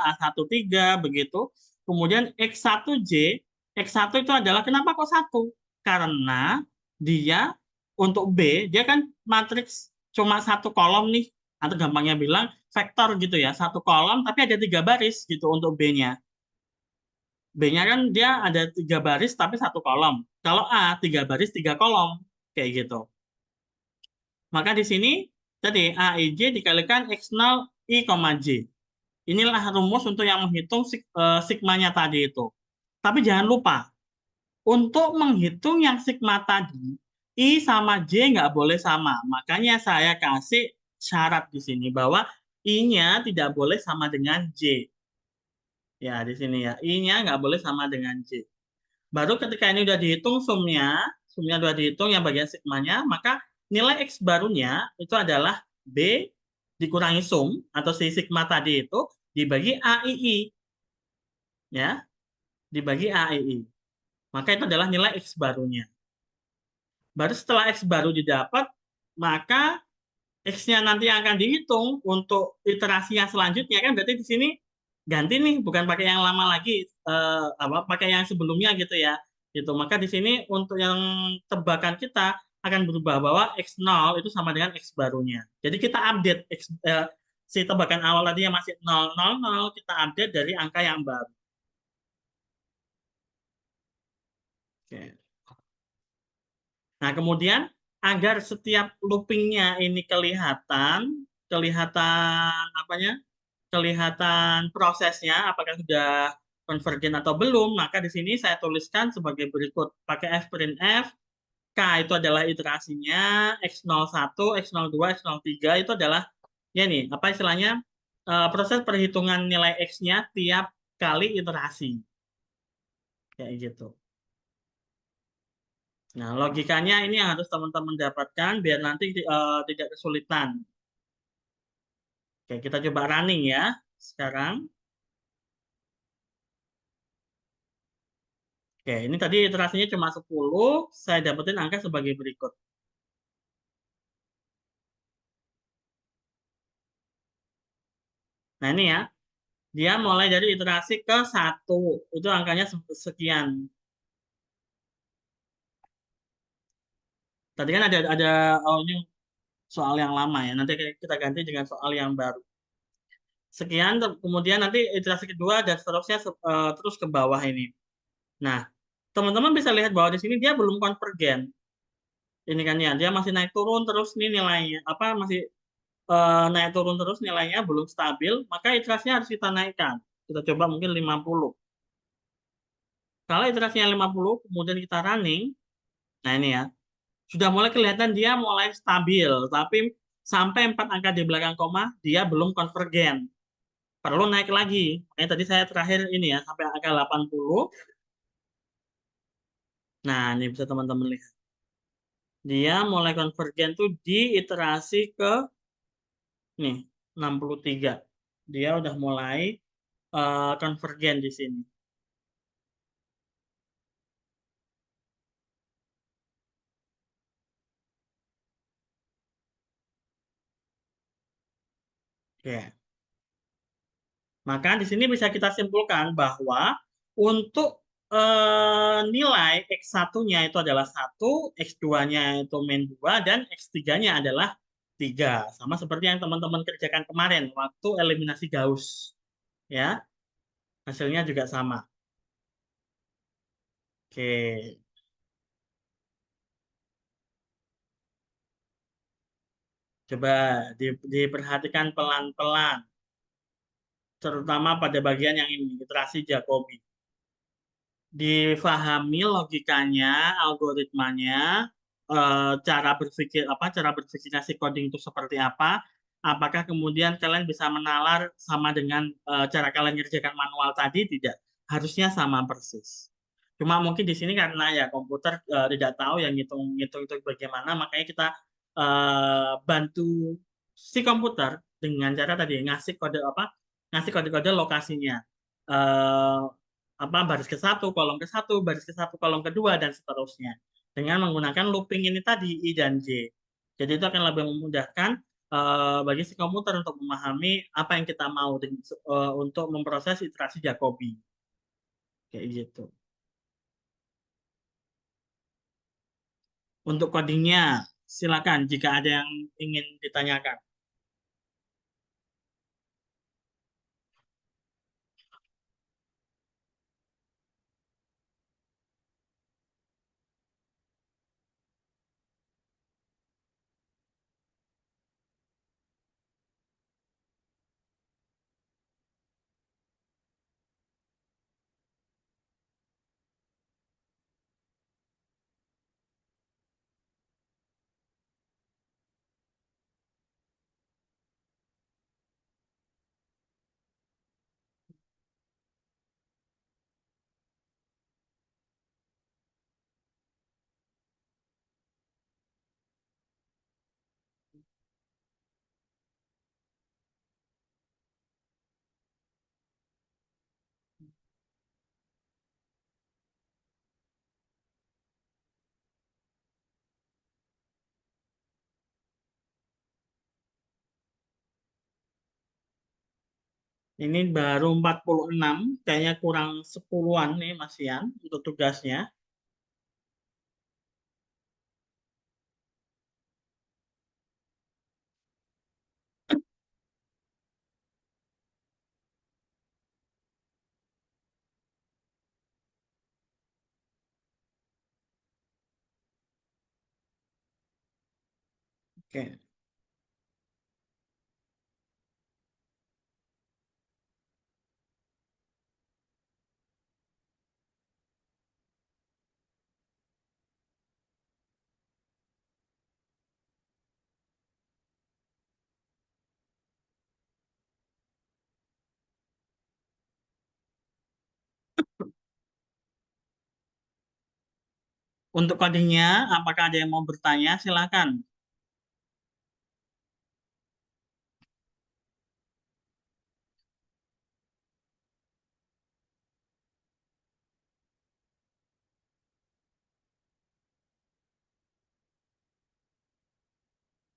A13 begitu. Kemudian X1J, X1 itu adalah kenapa kok 1? Karena dia untuk B, dia kan matriks cuma satu kolom nih, atau gampangnya bilang vektor gitu ya, satu kolom tapi ada 3 baris gitu untuk B-nya. B-nya kan dia ada 3 baris tapi satu kolom. Kalau A 3 baris 3 kolom kayak gitu. Maka di sini tadi AIJ dikalikan X0 I, J. Inilah rumus untuk yang menghitung sigmanya tadi itu. Tapi jangan lupa, untuk menghitung yang sigma tadi, I sama J nggak boleh sama. Makanya saya kasih syarat di sini bahwa I-nya tidak boleh sama dengan J. Ya, di sini ya. I-nya nggak boleh sama dengan J. Baru ketika ini udah dihitung sumnya udah dihitung yang bagian sigmanya, maka nilai X barunya itu adalah B dikurangi sum atau si sigma tadi itu dibagi AII. Ya, dibagi AII. Maka itu adalah nilai X barunya. Baru setelah X baru didapat, maka X-nya nanti akan dihitung untuk iterasi yang selanjutnya kan berarti di sini ganti nih bukan pakai yang lama lagi pakai yang sebelumnya gitu ya. Gitu. Maka di sini untuk yang tebakan kita akan berubah bahwa X0 itu sama dengan X barunya. Jadi kita update si tebakan awal tadi yang masih 0, 0, 0, kita update dari angka yang baru. Oke. Nah, kemudian agar setiap loopingnya ini kelihatan, kelihatan apanya? Kelihatan prosesnya apakah sudah konvergen atau belum, maka di sini saya tuliskan sebagai berikut. Pakai fprintf, K itu adalah iterasinya, X01, X02, X03 itu adalah ya nih, apa istilahnya? Proses perhitungan nilai X-nya tiap kali iterasi. Kayak gitu. Nah, logikanya ini yang harus teman-teman dapatkan biar nanti tidak kesulitan. Oke, kita coba running ya sekarang. Oke, ini tadi iterasinya cuma 10, saya dapetin angka sebagai berikut. Nah, ini ya. Dia mulai dari iterasi ke 1. Itu angkanya sekian. Tadi kan ada oh ini soal yang lama ya. Nanti kita ganti dengan soal yang baru. Sekian, kemudian nanti iterasi kedua dan seterusnya terus ke bawah ini. Nah, teman-teman bisa lihat bahwa di sini dia belum konvergen. Ini kan ya, dia masih naik turun terus nih nilainya. Apa masih naik turun terus nilainya belum stabil, maka iterasinya harus kita naikkan. Kita coba mungkin 50. Kalau iterasinya 50, kemudian kita running, nah ini ya, sudah mulai kelihatan dia mulai stabil, tapi sampai 4 angka di belakang koma, dia belum konvergen. Perlu naik lagi. Makanya tadi saya terakhir ini ya, sampai angka 80. Nah, ini bisa teman-teman lihat. Dia mulai konvergen tuh di iterasi ke nih 63. Dia udah mulai konvergen di sini. Oke. Maka di sini bisa kita simpulkan bahwa untuk nilai X1-nya itu adalah 1, X2-nya itu min 2, dan X3-nya adalah 3. Sama seperti yang teman-teman kerjakan kemarin waktu eliminasi Gauss. Ya, hasilnya juga sama. Oke. Coba diperhatikan pelan-pelan, terutama pada bagian yang ini, iterasi Jacobi. Difahami logikanya, algoritmanya, cara berpikirnya si coding itu seperti apa. Apakah kemudian kalian bisa menalar sama dengan cara kalian ngerjakan manual tadi? Tidak, harusnya sama persis. Cuma mungkin di sini karena ya komputer tidak tahu yang ngitung-ngitung itu bagaimana, makanya kita bantu si komputer dengan cara tadi ngasih kode apa? Ngasih kode-kode lokasinya. Eh, apa baris ke satu, kolom ke satu, baris ke satu, kolom kedua, dan seterusnya. Dengan menggunakan looping ini tadi, I dan J. Jadi itu akan lebih memudahkan bagi si komputer untuk memahami apa yang kita mau untuk memproses iterasi Jacobi. Kayak gitu. Untuk codingnya, silakan jika ada yang ingin ditanyakan. Ini baru 46, kayaknya kurang 10-an nih Mas Ian untuk tugasnya. Oke. Untuk codingnya, apakah ada yang mau bertanya? Silakan.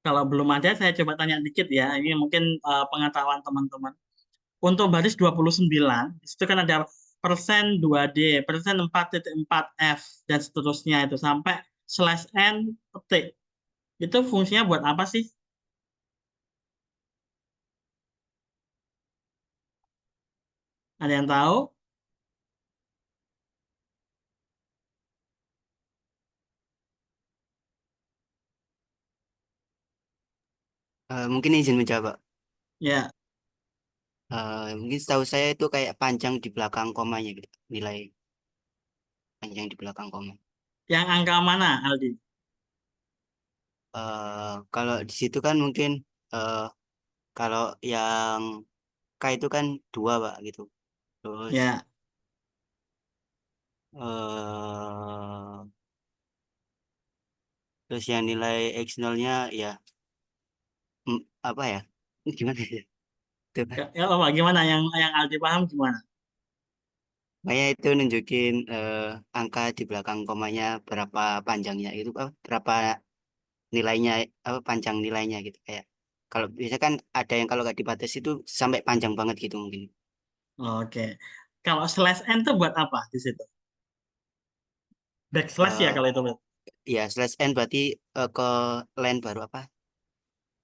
Kalau belum ada, saya coba tanya dikit ya. Ini mungkin pengetahuan teman-teman. Untuk baris 29, di situ kan ada persen 2D, persen 4,4F, dan seterusnya itu sampai slash N petik. Itu fungsinya buat apa sih? Ada yang tahu? Mungkin izin menjawab, Pak. Ya, Mungkin setahu saya itu kayak panjang di belakang komanya gitu. Nilai panjang di belakang koma. yang angka mana, Aldi? Kalau di situ kan mungkin eh, kalau yang K itu kan 2 Pak gitu. Terus Ya, eh terus yang nilai X0-nya ya apa ya? Gimana ya? Tuh, Pak. ya, apa gimana yang Aldi paham gimana? Makanya itu nunjukin angka di belakang komanya berapa panjangnya itu apa, berapa nilainya apa panjang nilainya gitu kayak kalau biasa kan ada yang kalau nggak dibatasi itu sampai panjang banget gitu mungkin. Oke. Kalau slash N itu buat apa di situ? Backslash ya Eh kalau itu. ya slash n berarti ke line baru apa?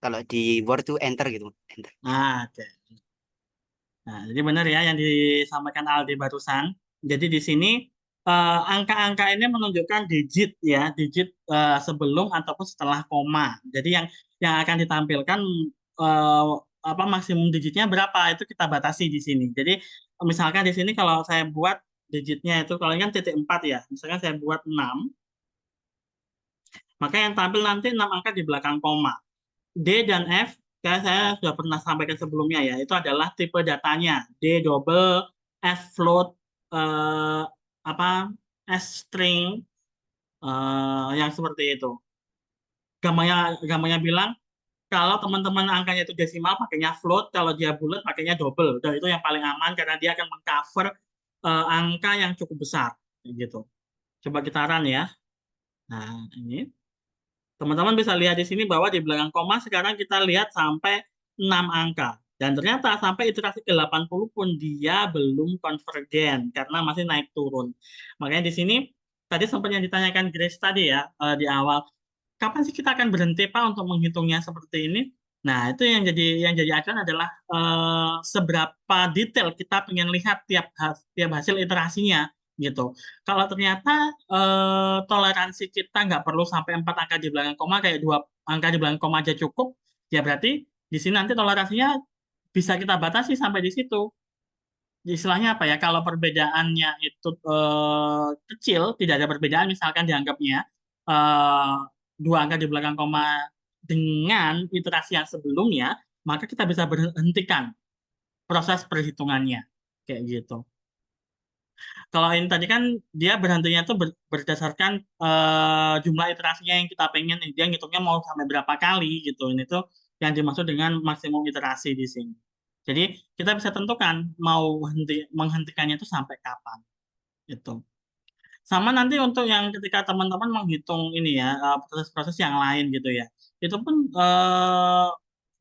Kalau di Word tuh enter gitu, enter. Nah, oke. Nah, jadi benar ya yang disampaikan Aldi barusan. Jadi di sini angka-angka ini menunjukkan digit ya, digit sebelum ataupun setelah koma. Jadi yang akan ditampilkan eh, apa maksimum digitnya berapa itu kita batasi di sini. Jadi misalkan di sini kalau saya buat digitnya itu kalau ini kan titik 4 ya, misalkan saya buat 6, maka yang tampil nanti 6 angka di belakang koma. D dan F, kayak saya sudah pernah sampaikan sebelumnya ya, itu adalah tipe datanya. D double, F float, eh, apa S string, yang seperti itu. Gampangnya bilang, kalau teman-teman angkanya itu desimal, pakainya float, kalau dia bulat, pakainya double. Dan itu yang paling aman karena dia akan mengcover angka yang cukup besar. Gitu. Coba kita run ya. Nah, ini. Teman-teman bisa lihat di sini bahwa di belakang koma sekarang kita lihat sampai 6 angka. Dan ternyata sampai iterasi ke 80 pun dia belum konvergen karena masih naik turun. Makanya di sini tadi sempat yang ditanyakan Grace tadi ya di awal, kapan sih kita akan berhenti Pak untuk menghitungnya seperti ini? Nah, itu yang jadi acuan adalah seberapa detail kita pengen lihat tiap hasil iterasinya gitu. Kalau ternyata toleransi kita nggak perlu sampai 4 angka di belakang koma, kayak 2 angka di belakang koma aja cukup, ya berarti di sini nanti toleransinya bisa kita batasi sampai di situ. Istilahnya apa ya? Kalau perbedaannya itu kecil, tidak ada perbedaan, misalkan dianggapnya eh, 2 angka di belakang koma dengan iterasi yang sebelumnya, maka kita bisa berhentikan proses perhitungannya kayak gitu. Kalau ini tadi kan dia berhentinya itu berdasarkan jumlah iterasinya yang kita pengen. Dia ngitungnya mau sampai berapa kali gitu. Ini tuh yang dimaksud dengan maksimum iterasi di sini. Jadi kita bisa tentukan mau menghentikannya itu sampai kapan gitu. Sama nanti untuk yang ketika teman-teman menghitung ini ya proses-proses yang lain gitu ya. Itu pun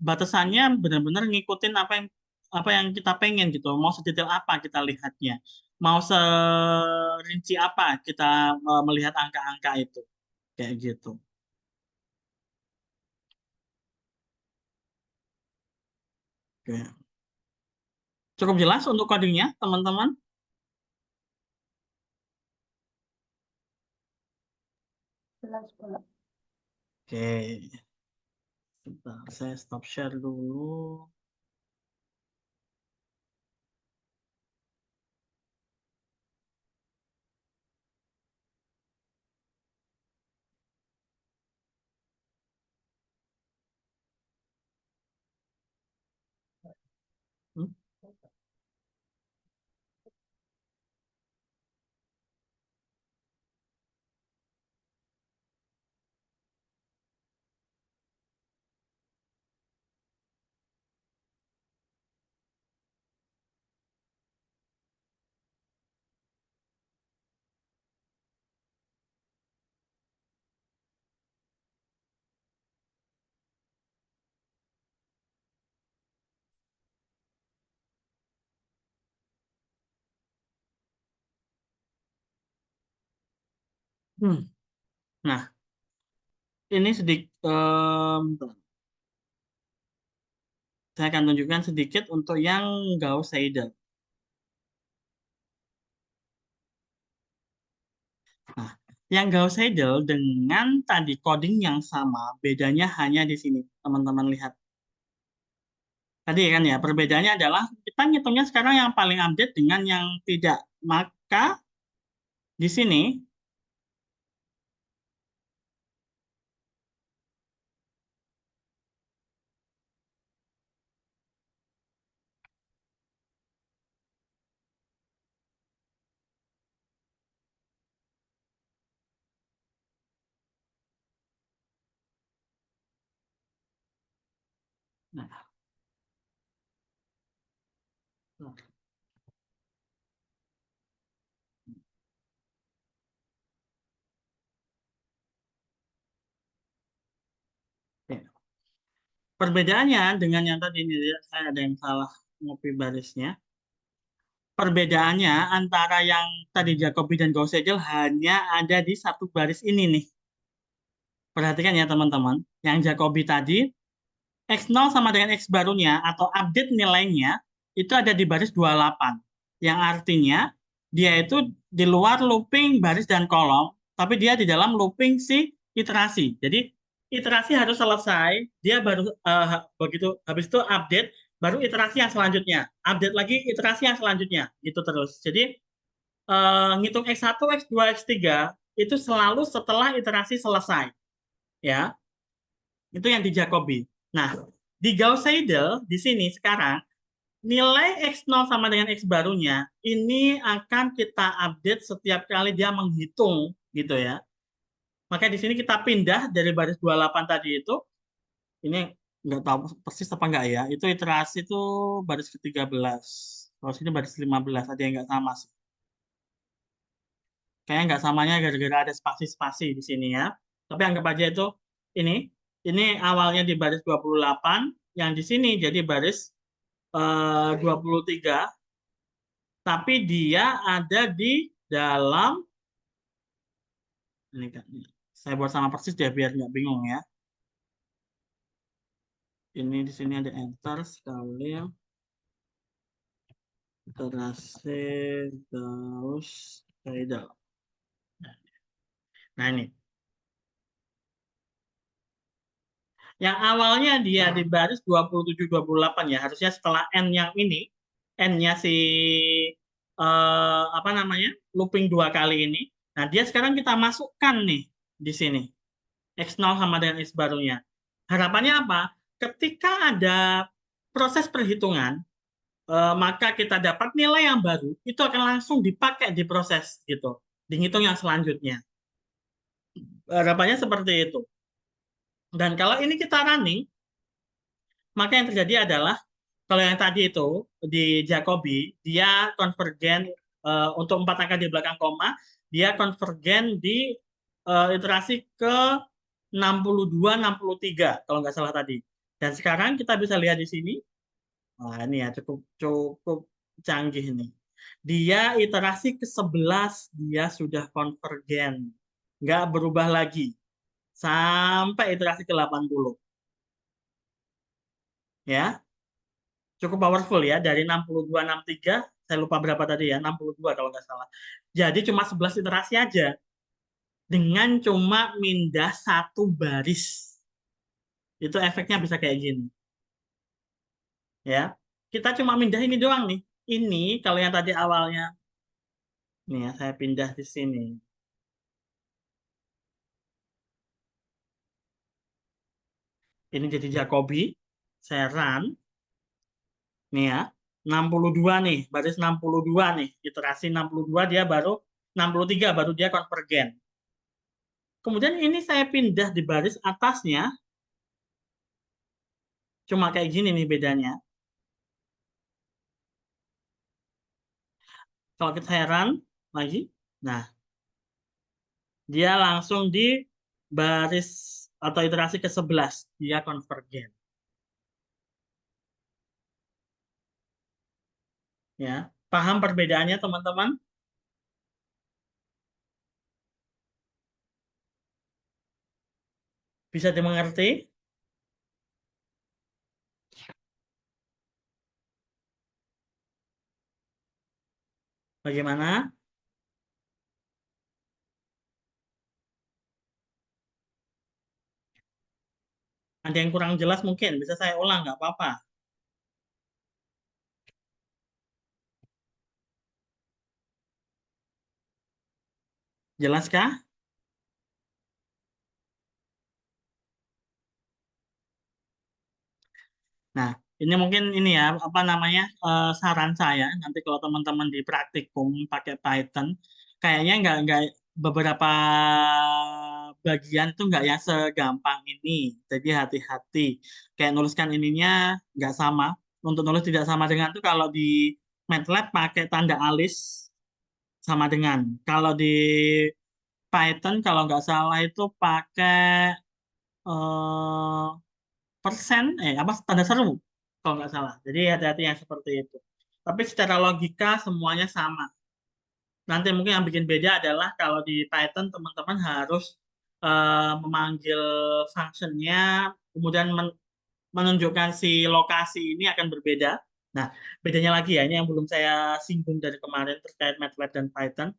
batasannya benar-benar ngikutin apa yang kita pengen gitu. Mau sedetail apa kita lihatnya. Mau serinci apa kita melihat angka-angka itu. Kayak gitu. Oke. Cukup jelas untuk codingnya, teman-teman? Jelas, Pak. Oke. Sebentar, saya stop share dulu. Hmm? Nah, ini sedikit saya akan tunjukkan sedikit untuk yang Gauss Seidel. Nah, yang Gauss Seidel dengan tadi coding yang sama, bedanya hanya di sini, teman-teman lihat. Tadi kan ya, perbedaannya adalah kita ngitungnya sekarang yang paling update dengan yang tidak. Maka di sini nah, ya. Perbedaannya dengan yang tadi ini, saya ada yang salah ngopi barisnya. Perbedaannya antara yang tadi Jacobi dan Gauss Seidel hanya ada di satu baris ini nih. Perhatikan ya teman-teman, yang Jacobi tadi X0 sama dengan X barunya atau update nilainya itu ada di baris 28. Yang artinya dia itu di luar looping baris dan kolom, tapi dia di dalam looping si iterasi. Jadi iterasi harus selesai, dia baru begitu habis itu update, baru iterasi yang selanjutnya. Update lagi iterasi yang selanjutnya, gitu terus. Jadi ngitung X1, X2, X3 itu selalu setelah iterasi selesai. Ya. Itu yang di Jacobi. Nah, di Gauss Seidel di sini sekarang nilai X0 sama dengan X barunya ini akan kita update setiap kali dia menghitung gitu ya. Maka di sini kita pindah dari baris 28 tadi itu, ini nggak tahu persis apa enggak ya, itu iterasi itu baris ke-13. Kalau sini baris 15, ada yang nggak sama sih. Kayaknya nggak samanya gara-gara ada spasi-spasi di sini ya. Tapi anggap aja itu ini awalnya di baris 28, yang di sini jadi baris 23, tapi dia ada di dalam, ini kan, saya buat sama persis ya biar nggak bingung ya. Ini di sini ada enter sekali, iterasi Gauss Seidel. Nah ini, yang awalnya dia di baris 27-28 ya, harusnya setelah N yang ini, N-nya si apa namanya, looping 2 kali ini. Nah, dia sekarang kita masukkan nih di sini. X0 sama dengan X barunya. Harapannya apa? Ketika ada proses perhitungan, maka kita dapat nilai yang baru, itu akan langsung dipakai di proses gitu, dihitung yang selanjutnya. Harapannya seperti itu. Dan kalau ini kita running, maka yang terjadi adalah kalau yang tadi itu di Jacobi, dia konvergen untuk 4 angka di belakang koma, dia konvergen di iterasi ke 62-63 kalau nggak salah tadi. Dan sekarang kita bisa lihat di sini, wah ini ya cukup canggih nih. Dia iterasi ke-11 dia sudah konvergen, nggak berubah lagi sampai iterasi ke-80. Ya, cukup powerful ya, dari 62-63, saya lupa berapa tadi ya, 62 kalau nggak salah. Jadi cuma 11 iterasi aja dengan cuma mindah satu baris. Itu efeknya bisa kayak gini. Ya, kita cuma mindah ini doang nih. Ini kalau yang tadi awalnya, nih ya, saya pindah di sini. Ini jadi Jacobi, saya run, nih ya, 62 nih, baris 62 nih, iterasi 62 dia baru 63 baru dia konvergen. Kemudian ini saya pindah di baris atasnya, cuma kayak gini nih bedanya. Kalau kita heran lagi, nah dia langsung di baris atau iterasi ke-11, dia konvergen. Ya, paham perbedaannya teman-teman? Bisa dimengerti? Bagaimana? Ada yang kurang jelas mungkin, bisa saya ulang, nggak apa-apa. Jelaskah? Nah, ini mungkin ini ya, apa namanya, saran saya, nanti kalau teman-teman di praktikum pakai Python, kayaknya nggak beberapa bagian tuh nggak yang segampang ini. Jadi hati-hati. Kayak nuliskan ininya nggak sama. Untuk nulis tidak sama dengan tuh kalau di MATLAB pakai tanda alis sama dengan. Kalau di Python kalau nggak salah itu pakai eh, persen, apa tanda seru kalau nggak salah. Jadi hati-hati yang seperti itu. Tapi secara logika semuanya sama. Nanti mungkin yang bikin beda adalah kalau di Python teman-teman harus memanggil functionnya, kemudian menunjukkan si lokasi ini akan berbeda. Nah, bedanya lagi ya, ini yang belum saya singgung dari kemarin terkait MATLAB dan Python.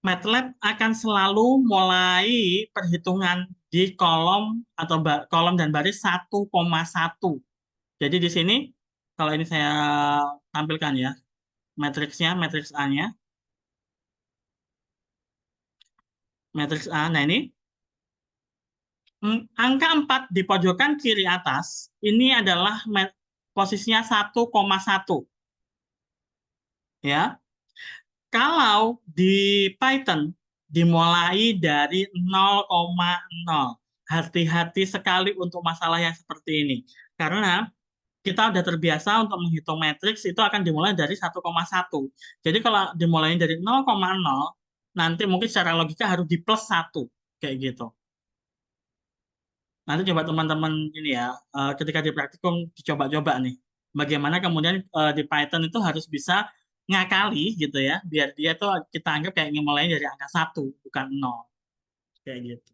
MATLAB akan selalu mulai perhitungan di kolom atau kolom dan baris 1,1. Jadi di sini kalau ini saya tampilkan ya, matriksnya, matriks A-nya, matriks A. Nah, ini angka 4 di pojokan kiri atas ini adalah posisinya 1,1 ya. Kalau di Python dimulai dari 0,0. Hati-hati sekali untuk masalah yang seperti ini. Karena kita udah terbiasa untuk menghitung matriks itu akan dimulai dari 1,1. Jadi kalau dimulai dari 0,0, nanti mungkin secara logika harus di plus 1. Kayak gitu. Nanti coba teman-teman ini ya, ketika di praktikum dicoba-coba nih. Bagaimana kemudian di Python itu harus bisa ngakali gitu ya, biar dia tuh kita anggap kayak mulai dari angka 1, bukan 0. Kayak gitu.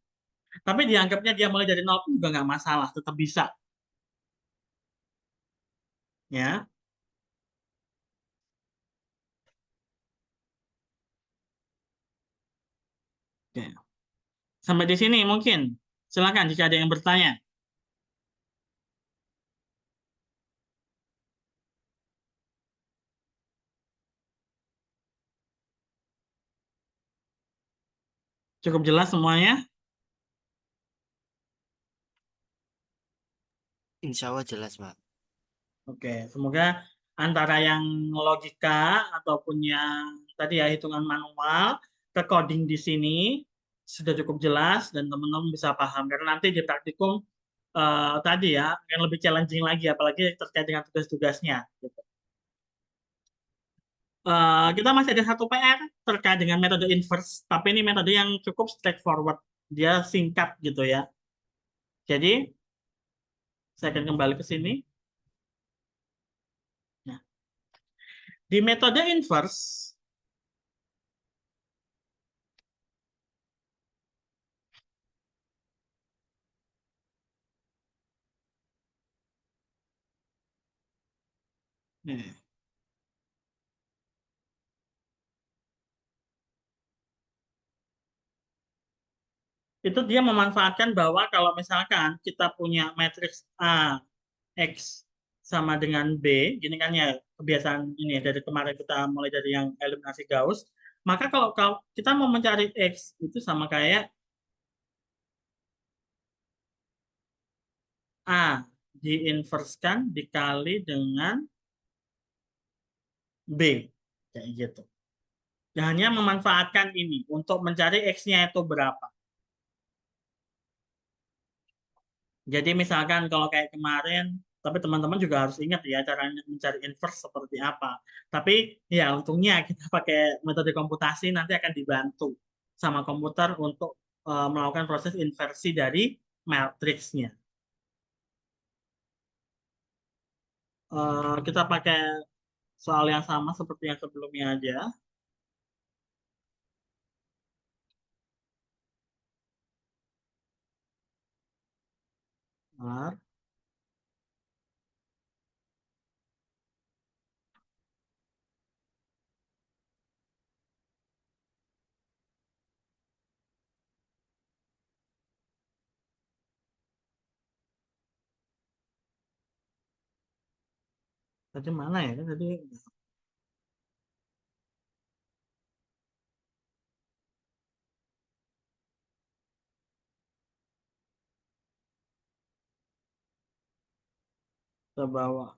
Tapi dianggapnya dia mulai dari 0 pun juga nggak masalah, tetap bisa. Ya. Oke. Sampai di sini mungkin. Silakan jika ada yang bertanya. Cukup jelas semuanya? Insya Allah jelas, Pak. Oke, semoga antara yang logika ataupun yang tadi ya hitungan manual ke coding di sini sudah cukup jelas dan teman-teman bisa paham. Karena nanti di praktikum tadi ya yang lebih challenging lagi, apalagi terkait dengan tugas-tugasnya. Gitu. Kita masih ada satu PR terkait dengan metode inverse, tapi ini metode yang cukup straightforward, dia singkat gitu ya. Jadi saya akan kembali ke sini. Nah, di metode inverse nih, itu dia memanfaatkan bahwa kalau misalkan kita punya matriks A, X sama dengan B, gini kan ya kebiasaan ini ya, dari kemarin kita mulai dari yang eliminasi Gauss, maka kalau kita mau mencari X itu sama kayak A diinverskan dikali dengan B, kayak gitu. Dan hanya memanfaatkan ini untuk mencari X-nya itu berapa. Jadi misalkan kalau kayak kemarin, tapi teman-teman juga harus ingat ya cara mencari inverse seperti apa. Tapi ya untungnya kita pakai metode komputasi nanti akan dibantu sama komputer untuk melakukan proses inversi dari matriksnya. Kita pakai soal yang sama seperti yang sebelumnya aja. R. Tadi mana ya? Tadi ke bawah.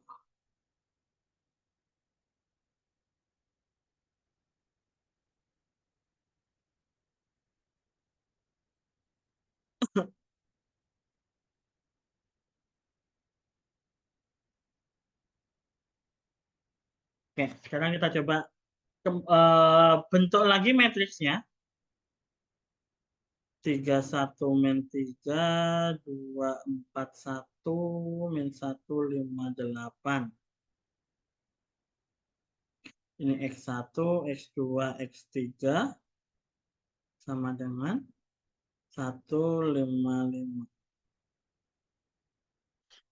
Oke, sekarang kita coba bentuk lagi matriksnya. 31 min 3, 2, 4, 1, min 1, 5, 8. Ini X1, X2, X3 sama dengan 155.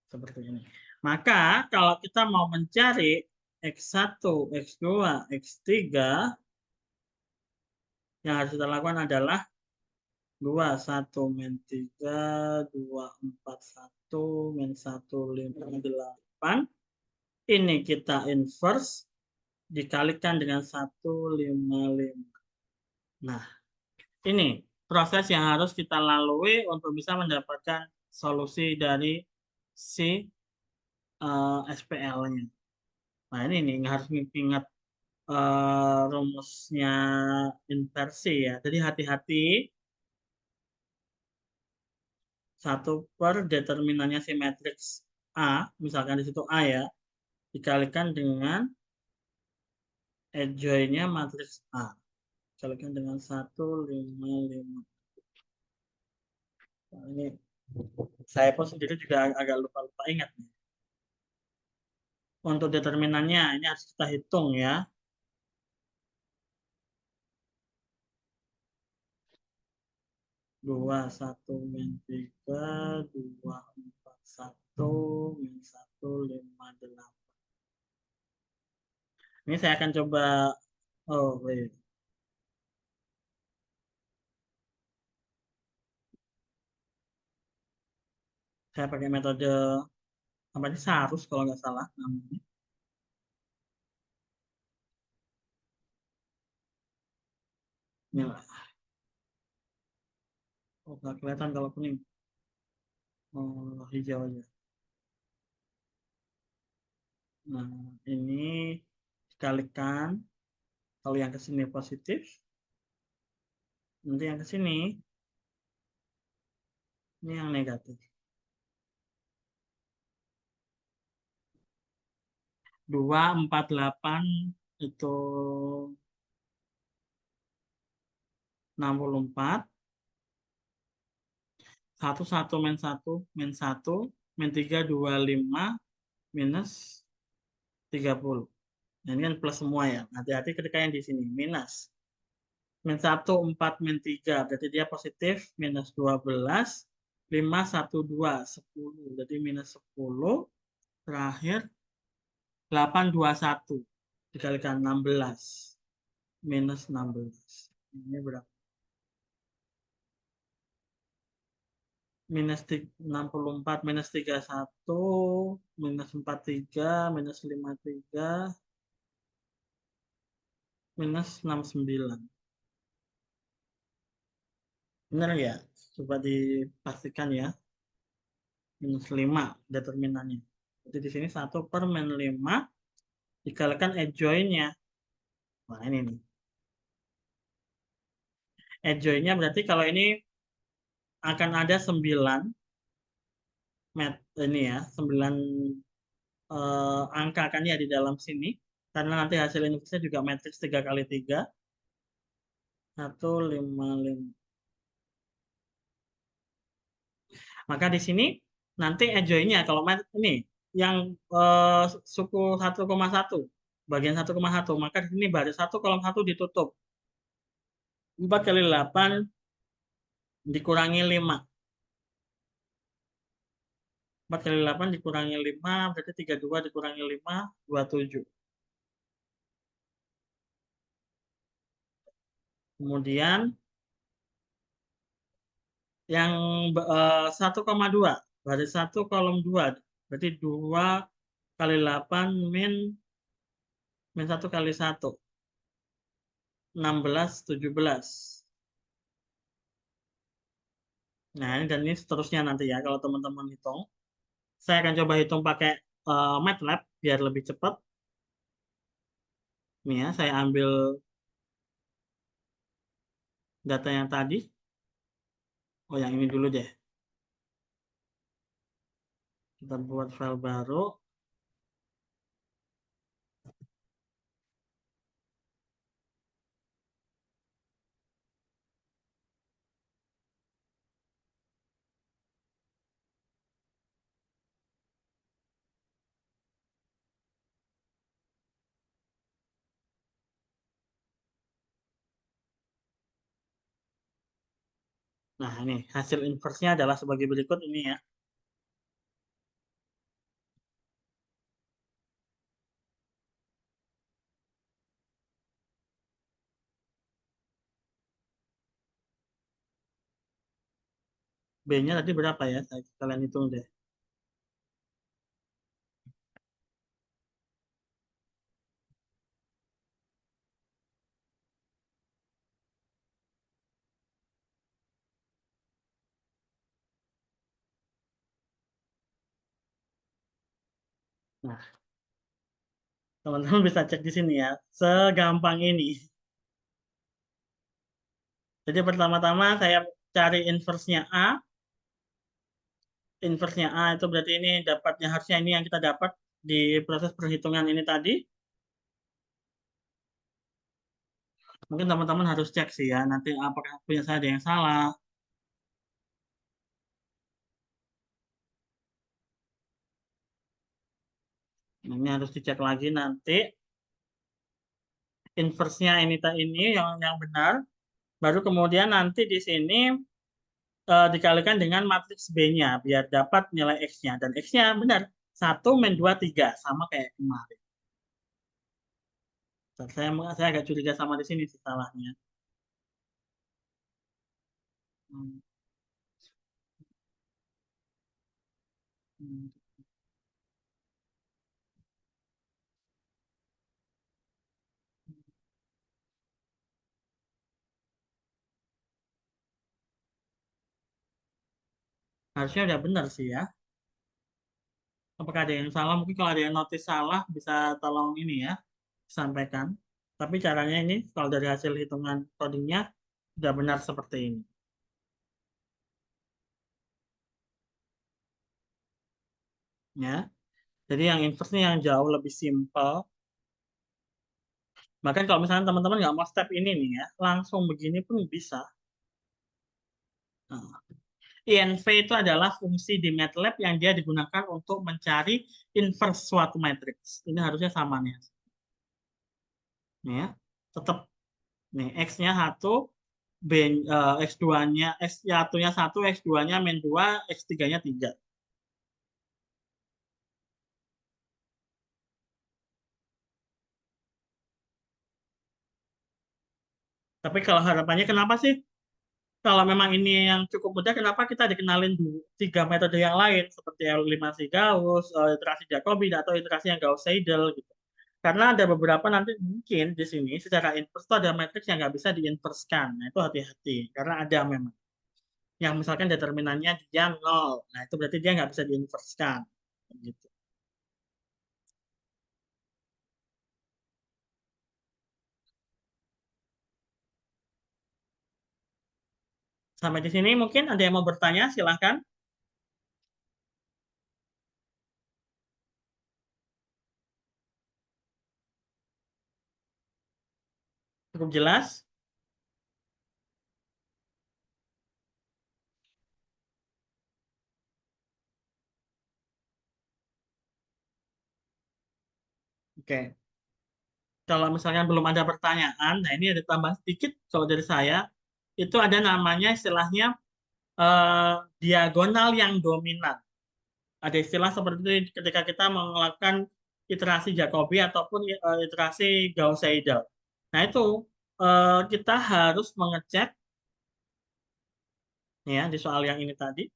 Seperti ini. Maka kalau kita mau mencari X1, X2, X3, yang harus kita lakukan adalah 2, 1, min 3, 2, 4, 1, min 1, 5, 8. Ini kita inverse, dikalikan dengan 155. Nah, ini proses yang harus kita lalui untuk bisa mendapatkan solusi dari si SPL-nya. Nah, ini harus ingat rumusnya inversi ya. Jadi hati-hati. 1 per determinannya si matriks A, misalkan di situ A ya, dikalikan dengan adjoint-nya matriks A. Dikalikan dengan 155. Nah, ini saya pun sendiri juga agak lupa-lupa ingat nih. Untuk determinannya ini harus kita hitung ya. Dua, 1, min 3, 2, 4, 1, min 1, 5, 8. Ini saya akan coba, oh wait. Saya pakai metode apa ini, Sarus kalau nggak salah namanya. Inilah. Oh, nggak kelihatan kalau kuning. Oh, hijau aja. Nah, ini dikalikan. Kalau yang ke sini positif, nanti yang ke sini ini yang negatif. 2, 4, 8 itu 64. 1, 1, min 1, min 1, min 3, 25, minus 30. Nah, ini kan plus semua ya. Hati-hati ketika yang di sini. Minus. Min 1, 4, min 3. Berarti dia positif. Minus 12. 5, 1, 2. 10. Jadi minus 10. Terakhir. 8, 2, 1. Dikalikan 16. Minus 16. Ini berapa? Minus 64, minus 31, minus 43, minus 53, minus 69. Benar ya? Coba dipastikan ya. Minus 5 determinannya. Jadi di sini 1 per min 5 dikalikan adjoint-nya. Nah, ini nih. Adjoint-nya berarti kalau ini akan ada 9 ini ya, 9 angka kan ya di dalam sini. Karena nanti hasil inverse juga matriks 3 kali 3. 155. Maka di sini nanti adjoint-nya kalau ini yang suku 1,1 bagian 1,1 maka di sini baris 1 kolom 1 ditutup. 4 kali 8 dikurangi 5. 4 kali 8 dikurangi 5, berarti 32 dikurangi 5, 27. Kemudian yang 1,2, baris 1 kolom 2, berarti 2 kali 8 min 1 kali 1, 16, 17. Nah, ini dan ini seterusnya nanti ya, kalau teman-teman hitung. Saya akan coba hitung pakai MATLAB biar lebih cepat. Nih ya, saya ambil data yang tadi. Oh, yang ini dulu deh. Kita buat file baru. Nah, ini hasil inverse-nya adalah sebagai berikut ini ya. B-nya tadi berapa ya? Kalian hitung deh. Nah, teman-teman bisa cek di sini ya. Segampang ini. Jadi pertama-tama saya cari inverse-nya A. Inverse-nya A itu berarti ini dapatnya harusnya ini yang kita dapat di proses perhitungan ini tadi. Mungkin teman-teman harus cek sih ya. Nanti apakah punya saya ada yang salah. Ini harus dicek lagi nanti. Inverse-nya ini yang benar. Baru kemudian nanti di sini dikalikan dengan matriks B-nya biar dapat nilai X-nya. Dan X-nya benar. 1 min 2, 3. Sama kayak kemarin. Dan saya agak curiga sama di sini sih salahnya. Hmm. Hmm. Harusnya udah benar sih ya. Apakah ada yang salah? Mungkin kalau ada yang notice salah, bisa tolong ini ya, sampaikan. Tapi caranya ini, kalau dari hasil hitungan codingnya, sudah benar seperti ini. Ya. Jadi yang inverse ini yang jauh lebih simple. Bahkan kalau misalnya teman-teman nggak mau step ini nih ya, langsung begini pun bisa. Nah, INV itu adalah fungsi di MATLAB yang dia digunakan untuk mencari inverse suatu matriks. Ini harusnya sama nih. Nih ya, tetap nih X-nya 1, X2-nya, X1-nya 1, X2-nya min 2, X3-nya 3. Tapi kalau harapannya kenapa sih? Kalau memang ini yang cukup mudah, kenapa kita dikenalin 3 metode yang lain seperti eliminasi Gauss, iterasi Jacobi, atau iterasi yang Gauss-Seidel gitu. Karena ada beberapa nanti mungkin di sini secara inverse itu ada matriks yang nggak bisa diinverskan. Nah, itu hati-hati karena ada memang. Yang misalkan determinannya dia 0. Nah, itu berarti dia nggak bisa diinverskan. Gitu. Sampai di sini mungkin ada yang mau bertanya, silahkan. Cukup jelas? Oke. Kalau misalnya belum ada pertanyaan, nah ini ada tambah sedikit kalau dari saya, itu ada namanya istilahnya diagonal yang dominan. Ada istilah seperti itu ketika kita melakukan iterasi Jacobi ataupun iterasi Gauss-Seidel. Nah, itu kita harus mengecek ya di soal yang ini tadi.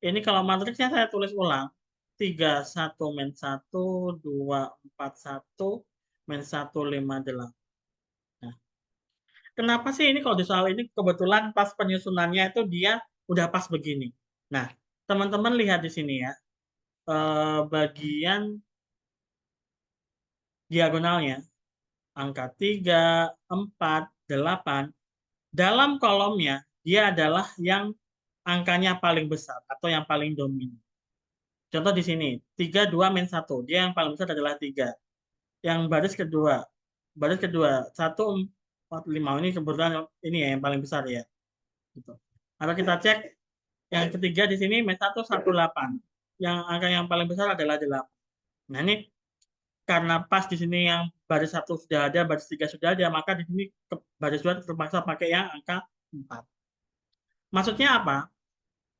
Ini kalau matriksnya saya tulis ulang. 3, 1, min 1, 2, 4, 1, min 1, 5, 8. Nah, kenapa sih ini kalau di soal ini kebetulan pas penyusunannya itu dia udah pas begini. Nah, teman-teman lihat di sini ya. Bagian diagonalnya. Angka 3, 4, 8. Dalam kolomnya, dia adalah yang angkanya paling besar atau yang paling dominan. Contoh di sini, 3, 2, min 1. Dia yang paling besar adalah 3. Yang baris kedua, 1, 4, 5. Ini kebetulan ini ya yang paling besar ya. Gitu. Atau kita cek yang ketiga di sini, min 1, 1, 8. Yang angka yang paling besar adalah 8. Nah, ini karena pas di sini yang baris 1 sudah ada, baris 3 sudah ada, maka di sini baris 2 terpaksa pakai yang angka 4. Maksudnya apa?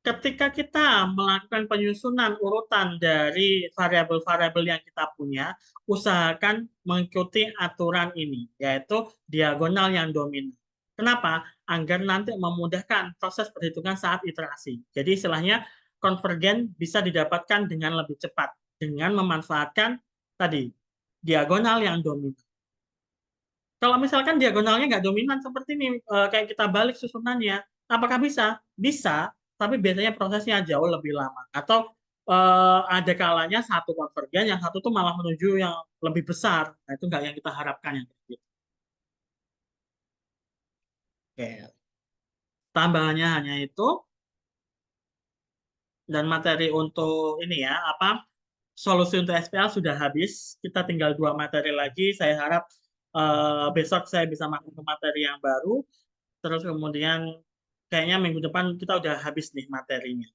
Ketika kita melakukan penyusunan urutan dari variabel-variabel yang kita punya, usahakan mengikuti aturan ini, yaitu diagonal yang dominan. Kenapa? Agar nanti memudahkan proses perhitungan saat iterasi. Jadi istilahnya konvergen bisa didapatkan dengan lebih cepat, dengan memanfaatkan tadi, diagonal yang dominan. Kalau misalkan diagonalnya nggak dominan seperti ini, kayak kita balik susunannya, apakah bisa? Bisa, tapi biasanya prosesnya jauh lebih lama. Atau ada kalanya satu konvergen, yang satu tuh malah menuju yang lebih besar. Nah, itu nggak yang kita harapkan yang gitu. Oke. Tambahannya hanya itu. Dan materi untuk ini ya, solusi untuk SPL sudah habis. Kita tinggal 2 materi lagi. Saya harap besok saya bisa masuk ke materi yang baru. Terus kemudian kayaknya minggu depan kita udah habis nih materinya.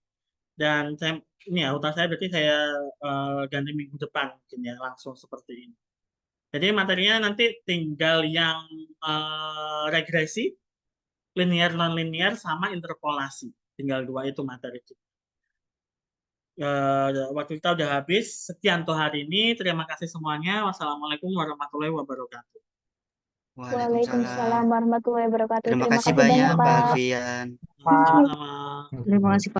Dan ini ya utang saya berarti saya ganti minggu depan mungkin ya langsung seperti ini. Jadi materinya nanti tinggal yang regresi, linear non-linear sama interpolasi. Tinggal 2 itu materi kita. Waktu kita udah habis. Sekian untuk hari ini. Terima kasih semuanya. Wassalamualaikum warahmatullahi wabarakatuh. Waalaikumsalam warahmatullahi wabarakatuh. Terima Terima kasih kasih banyak, banyak Pak Pak. Alfian. Sama-sama. Terima kasih Pak.